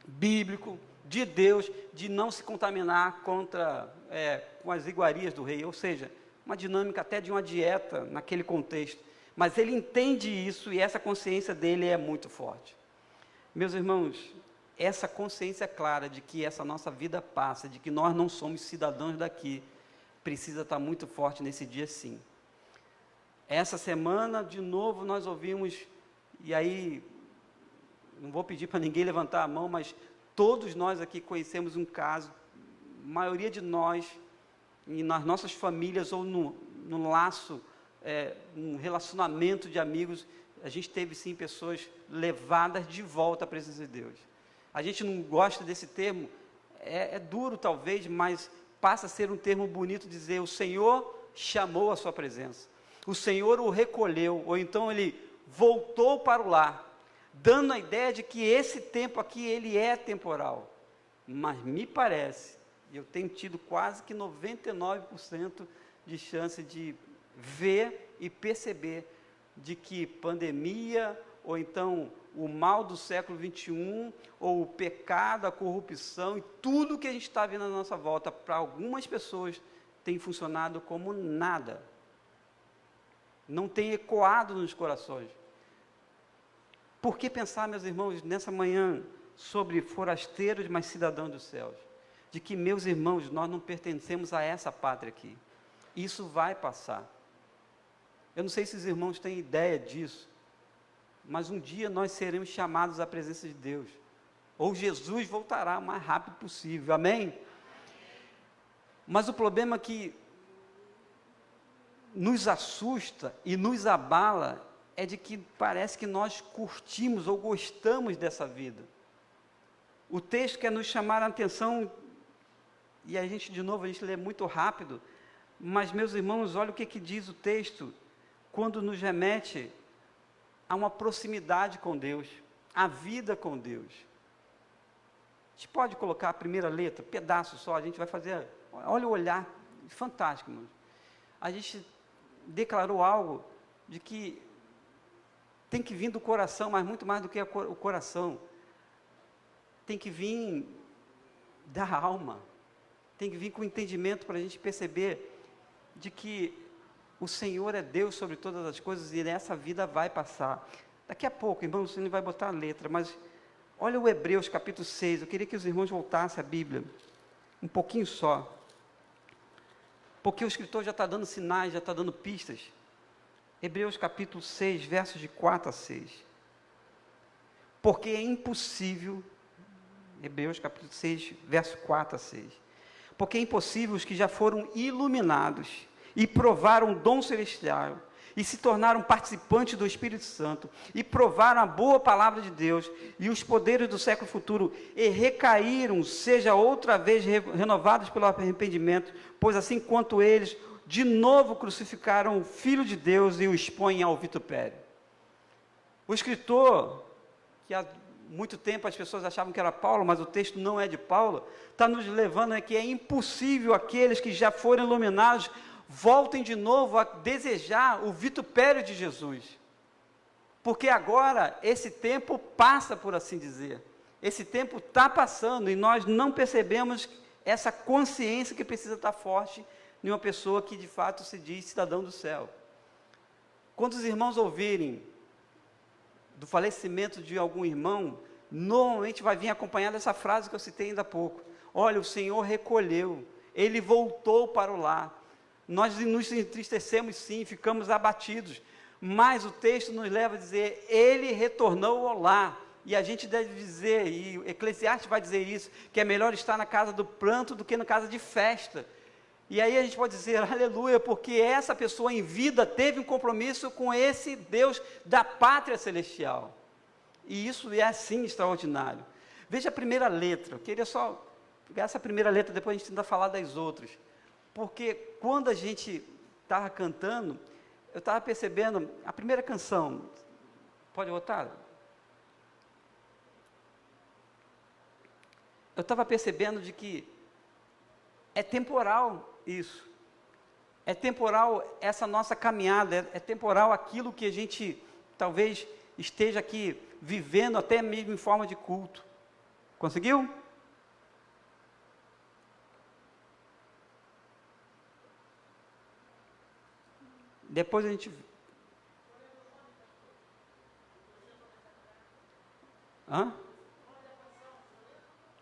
bíblico, de Deus, de não se contaminar com as iguarias do rei, ou seja, uma dinâmica até de uma dieta naquele contexto. Mas ele entende isso e essa consciência dele é muito forte. Meus irmãos, essa consciência clara de que essa nossa vida passa, de que nós não somos cidadãos daqui, precisa estar muito forte nesse dia sim. Essa semana, de novo, nós ouvimos, e aí, não vou pedir para ninguém levantar a mão, mas todos nós aqui conhecemos um caso, a maioria de nós, e nas nossas famílias, ou no laço, um relacionamento de amigos, a gente teve sim pessoas levadas de volta à presença de Deus. A gente não gosta desse termo, é duro talvez, mas passa a ser um termo bonito dizer, o Senhor chamou a sua presença. O Senhor o recolheu, ou então ele voltou para o lar, dando a ideia de que esse tempo aqui, ele é temporal. Mas me parece, eu tenho tido quase que 99% de chance de ver e perceber de que pandemia, ou então o mal do século 21, ou o pecado, a corrupção, e tudo que a gente está vendo à nossa volta, para algumas pessoas, tem funcionado como nada. Não tem ecoado nos corações. Por que pensar, meus irmãos, nessa manhã, sobre forasteiros, mas cidadãos dos céus? De que, meus irmãos, nós não pertencemos a essa pátria aqui. Isso vai passar. Eu não sei se os irmãos têm ideia disso, mas um dia nós seremos chamados à presença de Deus. Ou Jesus voltará o mais rápido possível. Amém? Mas o problema é que nos assusta e nos abala é de que parece que nós curtimos ou gostamos dessa vida. O texto quer nos chamar a atenção, e a gente lê muito rápido, mas, meus irmãos, olha o que diz o texto, quando nos remete a uma proximidade com Deus, a vida com Deus. A gente pode colocar a primeira letra, pedaço só, a gente vai fazer, olha o olhar, fantástico, irmãos. A gente declarou algo de que tem que vir do coração, mas muito mais do que o coração. Tem que vir da alma. Tem que vir com entendimento para a gente perceber de que o Senhor é Deus sobre todas as coisas e essa vida vai passar. Daqui a pouco, irmão, você não vai botar a letra, mas olha o Hebreus capítulo 6. Eu queria que os irmãos voltassem à Bíblia, um pouquinho só. Porque o escritor já está dando sinais, já está dando pistas. Hebreus capítulo 6, versos de 4 a 6. Porque é impossível, Hebreus capítulo 6, verso 4 a 6. Porque é impossível os que já foram iluminados e provaram o dom celestial, e se tornaram participantes do Espírito Santo, e provaram a boa palavra de Deus, e os poderes do século futuro, e recaíram, seja outra vez renovados pelo arrependimento, pois assim quanto eles, de novo crucificaram o Filho de Deus e o expõem ao vitupério. O escritor, que há muito tempo as pessoas achavam que era Paulo, mas o texto não é de Paulo, está nos levando a que é impossível aqueles que já foram iluminados voltem de novo a desejar o vitupério de Jesus. Porque agora esse tempo passa, por assim dizer. Esse tempo está passando e nós não percebemos essa consciência que precisa estar forte em uma pessoa que de fato se diz cidadão do céu. Quando os irmãos ouvirem do falecimento de algum irmão, normalmente vai vir acompanhada dessa frase que eu citei ainda há pouco. Olha, o Senhor recolheu, Ele voltou para o lar. Nós nos entristecemos sim, ficamos abatidos, mas o texto nos leva a dizer, Ele retornou ao lar. E a gente deve dizer, e Eclesiastes vai dizer isso, que é melhor estar na casa do pranto do que na casa de festa. E aí a gente pode dizer, aleluia, porque essa pessoa em vida teve um compromisso com esse Deus da pátria celestial. E isso é assim extraordinário. Veja a primeira letra, eu queria só pegar essa primeira letra, depois a gente tenta falar das outras. Porque quando a gente estava cantando, eu estava percebendo, a primeira canção, pode botar? Eu estava percebendo de que é temporal isso, é temporal essa nossa caminhada, é temporal aquilo que a gente talvez esteja aqui vivendo até mesmo em forma de culto. Conseguiu? Depois a gente... Hã?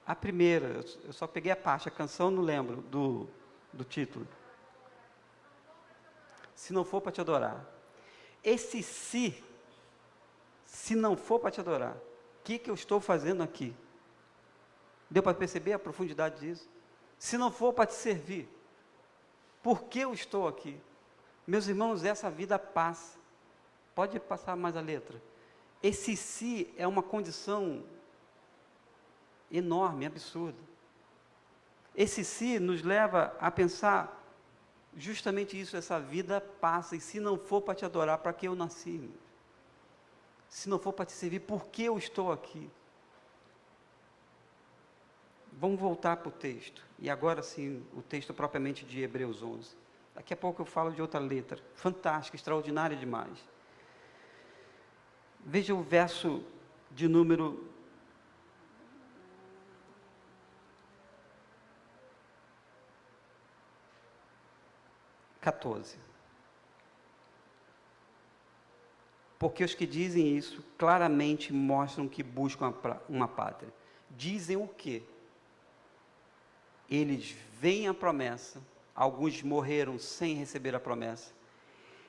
A primeira, eu só peguei a parte, a canção não lembro do título. Se não for para te adorar. Esse se não for para te adorar, o que eu estou fazendo aqui? Deu para perceber a profundidade disso? Se não for para te servir, por que eu estou aqui? Meus irmãos, essa vida passa. Pode passar mais a letra. Esse se é uma condição enorme, absurda. Esse se nos leva a pensar justamente isso, essa vida passa, e se não for para te adorar, para que eu nasci? Se não for para te servir, por que eu estou aqui? Vamos voltar para o texto, e agora sim, o texto propriamente de Hebreus 11. Daqui a pouco eu falo de outra letra, fantástica, extraordinária demais. Veja o verso de número 14. Porque os que dizem isso claramente mostram que buscam uma pátria. Dizem o quê? Eles veem a promessa, alguns morreram sem receber a promessa.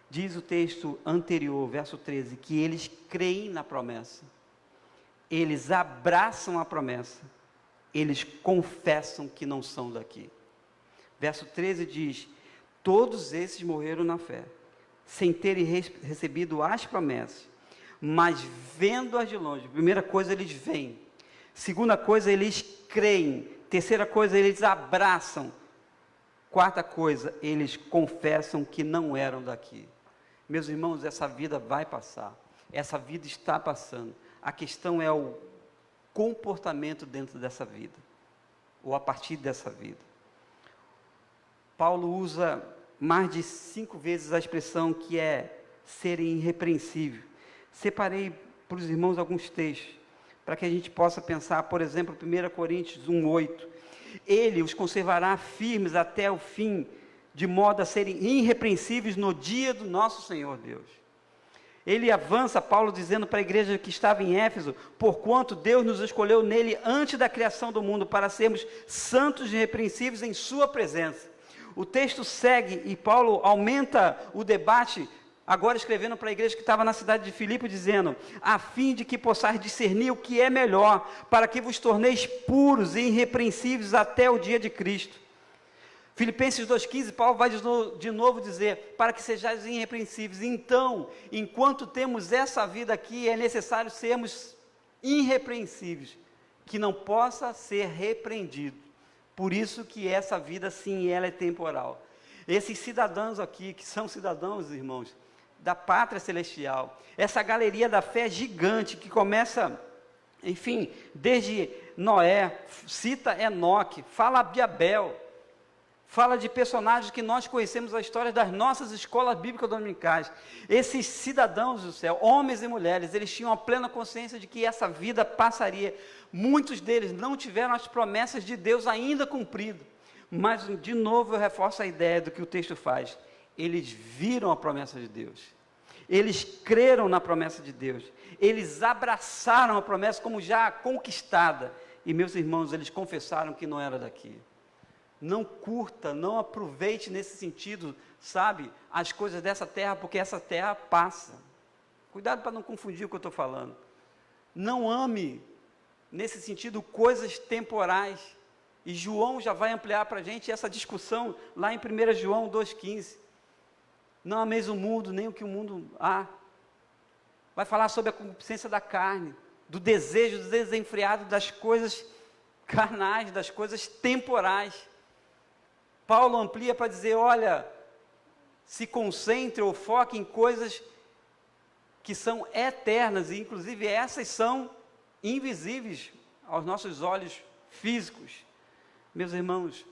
Diz o texto anterior, verso 13, que eles creem na promessa, eles abraçam a promessa, eles confessam que não são daqui. Verso 13 diz, todos esses morreram na fé, sem terem recebido as promessas, mas vendo-as de longe. Primeira coisa, eles veem. Segunda coisa, eles creem. Terceira coisa, eles abraçam. Quarta coisa, eles confessam que não eram daqui. Meus irmãos, essa vida vai passar. Essa vida está passando. A questão é o comportamento dentro dessa vida, ou a partir dessa vida. Paulo usa mais de 5 vezes a expressão que é serem irrepreensíveis. Separei para os irmãos alguns textos, para que a gente possa pensar, por exemplo, 1 Coríntios 1:8. Ele os conservará firmes até o fim, de modo a serem irrepreensíveis no dia do nosso Senhor Deus. Ele avança, Paulo dizendo para a igreja que estava em Éfeso: porquanto Deus nos escolheu nele antes da criação do mundo, para sermos santos e irrepreensíveis em sua presença. O texto segue e Paulo aumenta o debate, agora escrevendo para a igreja que estava na cidade de Filipe, dizendo: a fim de que possais discernir o que é melhor, para que vos torneis puros e irrepreensíveis até o dia de Cristo. Filipenses 2,15, Paulo vai de novo dizer: para que sejais irrepreensíveis. Então, enquanto temos essa vida aqui, é necessário sermos irrepreensíveis, que não possa ser repreendido. Por isso que essa vida, sim, ela é temporal. Esses cidadãos aqui, que são cidadãos, irmãos, da pátria celestial, essa galeria da fé gigante, que começa, enfim, desde Noé, cita Enoque, fala de Abel, fala de personagens que nós conhecemos a história das nossas escolas bíblicas dominicais. Esses cidadãos do céu, homens e mulheres, eles tinham a plena consciência de que essa vida passaria. Muitos deles não tiveram as promessas de Deus ainda cumpridas. Mas, de novo, eu reforço a ideia do que o texto faz. Eles viram a promessa de Deus. Eles creram na promessa de Deus. Eles abraçaram a promessa como já conquistada. E, meus irmãos, eles confessaram que não era daqui. Não curta, não aproveite nesse sentido, sabe, as coisas dessa terra, porque essa terra passa. Cuidado para não confundir o que eu estou falando. Não ame, nesse sentido, coisas temporais. E João já vai ampliar para a gente essa discussão lá em 1 João 2,15. Não ameis o mundo, nem o que o mundo há. Vai falar sobre a concupiscência da carne, do desejo desenfreado das coisas carnais, das coisas temporais. Paulo amplia para dizer: olha, se concentre ou foque em coisas que são eternas, e inclusive essas são invisíveis aos nossos olhos físicos. Meus irmãos,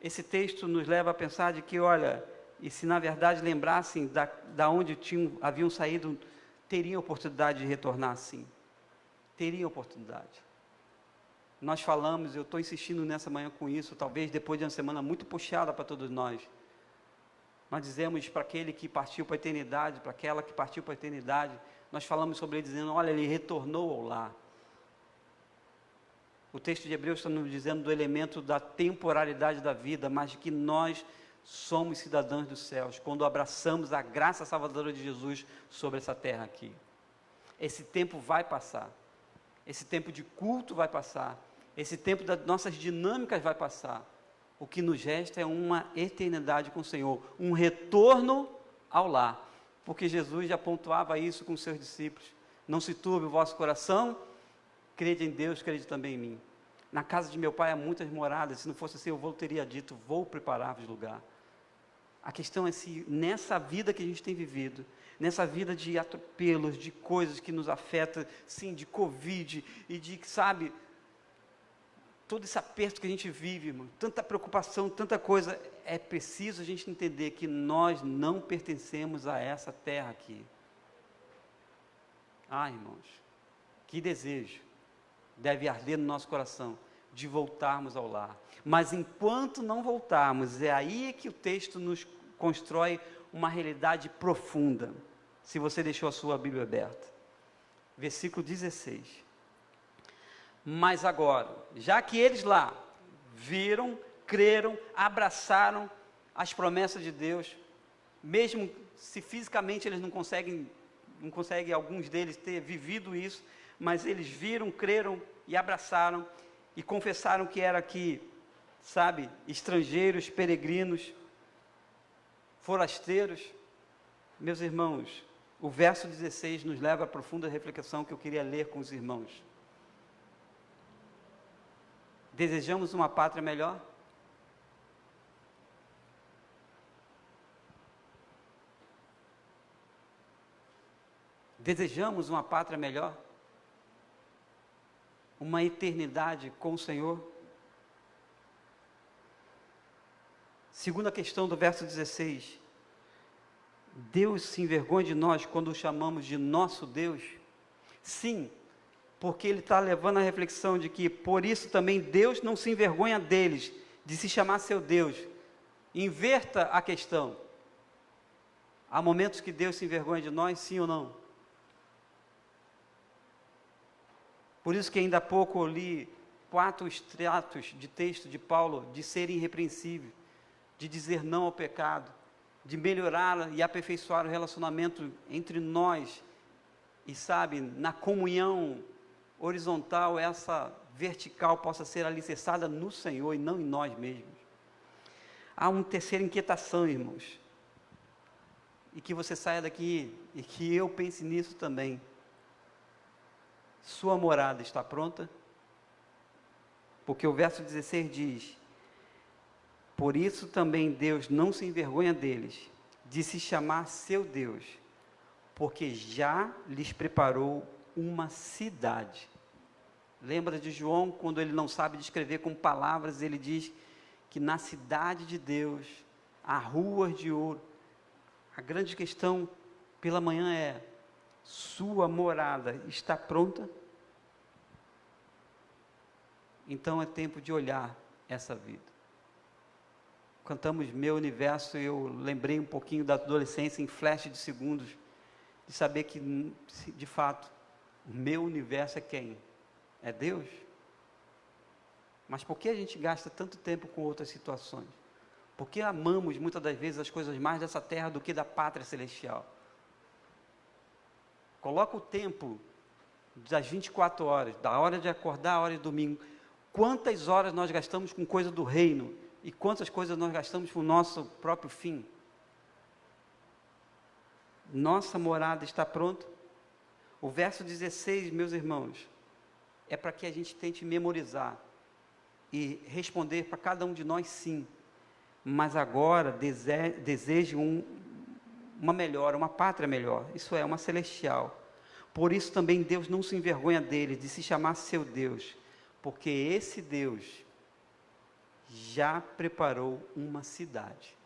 esse texto nos leva a pensar de que, olha, e se na verdade lembrassem da onde haviam saído, teriam oportunidade de retornar sim. Teriam oportunidade. Nós falamos, eu estou insistindo nessa manhã com isso, talvez depois de uma semana muito puxada para todos nós. Nós dizemos para aquele que partiu para a eternidade, para aquela que partiu para a eternidade, nós falamos sobre ele dizendo: olha, ele retornou ao lar. O texto de Hebreus está nos dizendo do elemento da temporalidade da vida, mas de que nós somos cidadãos dos céus, quando abraçamos a graça salvadora de Jesus sobre essa terra aqui. Esse tempo vai passar. Esse tempo de culto vai passar. Esse tempo das nossas dinâmicas vai passar. O que nos resta é uma eternidade com o Senhor, um retorno ao lar. Porque Jesus já pontuava isso com os seus discípulos: não se turbe o vosso coração, crede em Deus, crede também em mim. Na casa de meu pai há muitas moradas, se não fosse assim eu teria dito: vou preparar-vos lugar. A questão é se nessa vida que a gente tem vivido, nessa vida de atropelos, de coisas que nos afetam, sim, de Covid, e de, sabe, todo esse aperto que a gente vive, irmão, tanta preocupação, tanta coisa, é preciso a gente entender que nós não pertencemos a essa terra aqui. Ah, irmãos, que desejo deve arder no nosso coração de voltarmos ao lar. Mas enquanto não voltarmos, é aí que o texto nos constrói uma realidade profunda. Se você deixou a sua Bíblia aberta. Versículo 16. Mas agora, já que eles lá viram, creram, abraçaram as promessas de Deus, mesmo se fisicamente eles não conseguem alguns deles ter vivido isso, mas eles viram, creram e abraçaram e confessaram que era aqui, sabe, estrangeiros, peregrinos, forasteiros. Meus irmãos, o verso 16 nos leva a profunda reflexão que eu queria ler com os irmãos. Desejamos uma pátria melhor? Desejamos uma pátria melhor? Uma eternidade com o Senhor? Segunda questão do verso 16. Deus se envergonha de nós quando o chamamos de nosso Deus? Sim, porque Ele está levando a reflexão de que, por isso também Deus não se envergonha deles, de se chamar seu Deus. Inverta a questão. Há momentos que Deus se envergonha de nós, sim ou não? Por isso que ainda há pouco eu li 4 extratos de texto de Paulo, de ser irrepreensível, de dizer não ao pecado, de melhorar e aperfeiçoar o relacionamento entre nós, e sabe, na comunhão horizontal, essa vertical possa ser alicerçada no Senhor e não em nós mesmos. Há uma terceira inquietação, irmãos, e que você saia daqui, e que eu pense nisso também. Sua morada está pronta? Porque o verso 16 diz: por isso também Deus não se envergonha deles, de se chamar seu Deus, porque já lhes preparou uma cidade. Lembra de João, quando ele não sabe descrever com palavras, ele diz que na cidade de Deus há ruas de ouro. A grande questão pela manhã é: sua morada está pronta? Então é tempo de olhar essa vida. Cantamos Meu Universo, e eu lembrei um pouquinho da adolescência em flash de segundos, de saber que, de fato, o meu universo é quem? É Deus? Mas por que a gente gasta tanto tempo com outras situações? Por que amamos muitas das vezes as coisas mais dessa terra do que da pátria celestial? Coloca o tempo das 24 horas, da hora de acordar à hora de domingo. Quantas horas nós gastamos com coisa do reino e quantas coisas nós gastamos com o nosso próprio fim? Nossa morada está pronta? O verso 16, meus irmãos, é para que a gente tente memorizar e responder para cada um de nós sim, mas agora deseje uma melhor, uma pátria melhor, isso é, uma celestial. Por isso também Deus não se envergonha dele, de se chamar seu Deus, porque esse Deus já preparou uma cidade.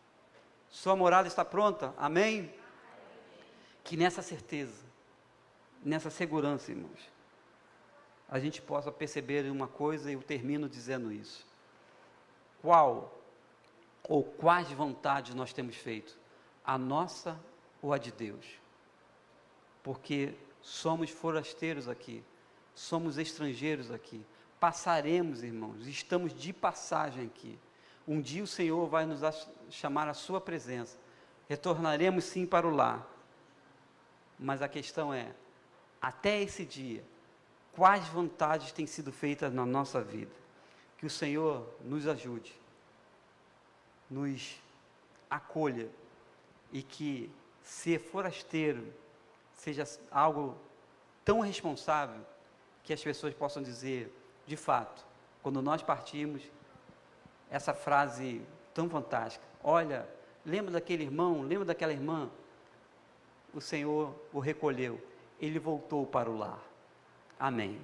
Sua morada está pronta? Amém? Que nessa certeza, nessa segurança, irmãos, a gente possa perceber uma coisa, e eu termino dizendo isso. Qual ou quais vontades nós temos feito? A nossa ou a de Deus? Porque somos forasteiros aqui, somos estrangeiros aqui, passaremos, irmãos, estamos de passagem aqui. Um dia o Senhor vai nos chamar à sua presença, retornaremos sim para o lar, mas a questão é, até esse dia, quais vontades têm sido feitas na nossa vida? Que o Senhor nos ajude, nos acolha, e que ser forasteiro seja algo tão responsável, que as pessoas possam dizer, de fato, quando nós partimos, essa frase tão fantástica: olha, lembra daquele irmão, lembra daquela irmã? O Senhor o recolheu, ele voltou para o lar. Amém.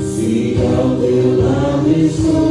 Se ao teu lado estou,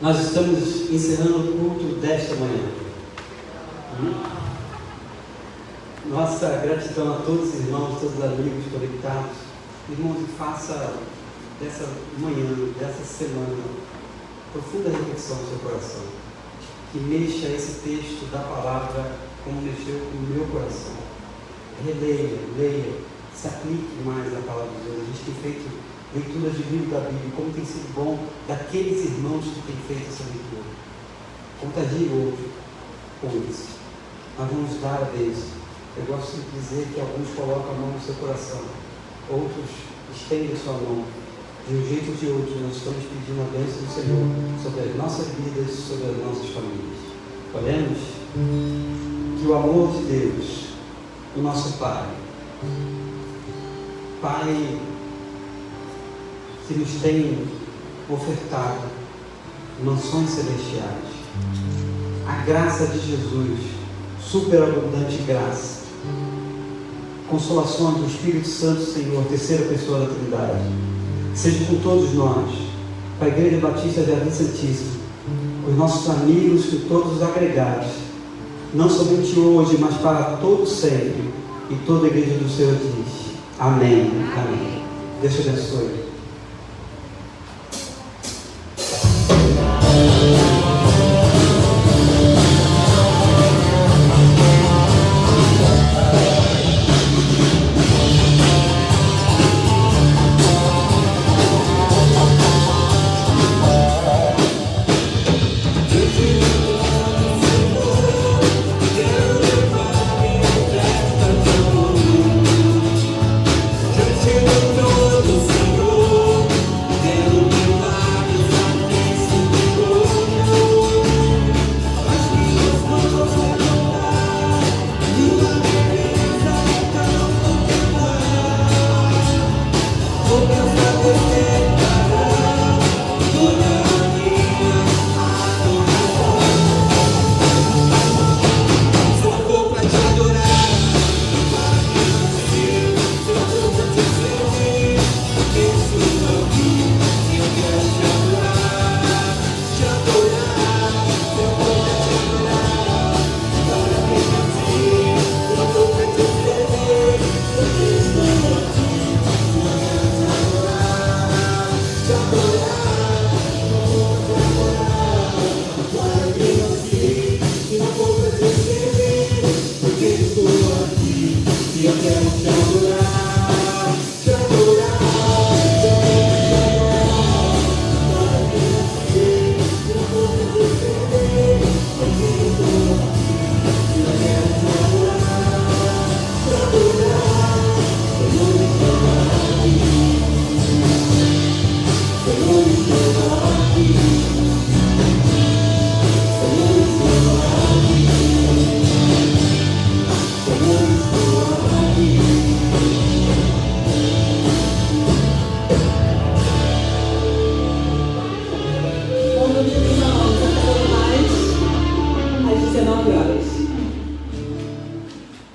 Nós estamos encerrando o culto desta manhã. Nossa gratidão a todos os irmãos, todos os amigos conectados. Irmãos, que faça dessa manhã, dessa semana, profunda reflexão no seu coração. Que mexa esse texto da palavra como mexeu no meu coração. Releia, leia, se aplique mais na palavra de Deus. A gente tem feito leituras de livro da Bíblia, como tem sido bom daqueles irmãos que têm feito essa leitura. Contagie o outro com isso. Nós vamos dar a bênção. Eu gosto de dizer que alguns colocam a mão no seu coração, outros estendem a sua mão. De um jeito ou de outro, nós estamos pedindo a bênção do Senhor sobre as nossas vidas, sobre as nossas famílias. Oremos que o amor de Deus, o nosso Pai, que nos tem ofertado mansões celestiais, a graça de Jesus, superabundante graça, consolações do Espírito Santo, Senhor, terceira pessoa da Trindade, seja com todos nós, para a Igreja Batista Jardim Santíssimo, os nossos amigos e todos os agregados, não somente hoje, mas para todo sempre, e toda a Igreja do Senhor diz: amém, amém. Deus te abençoe.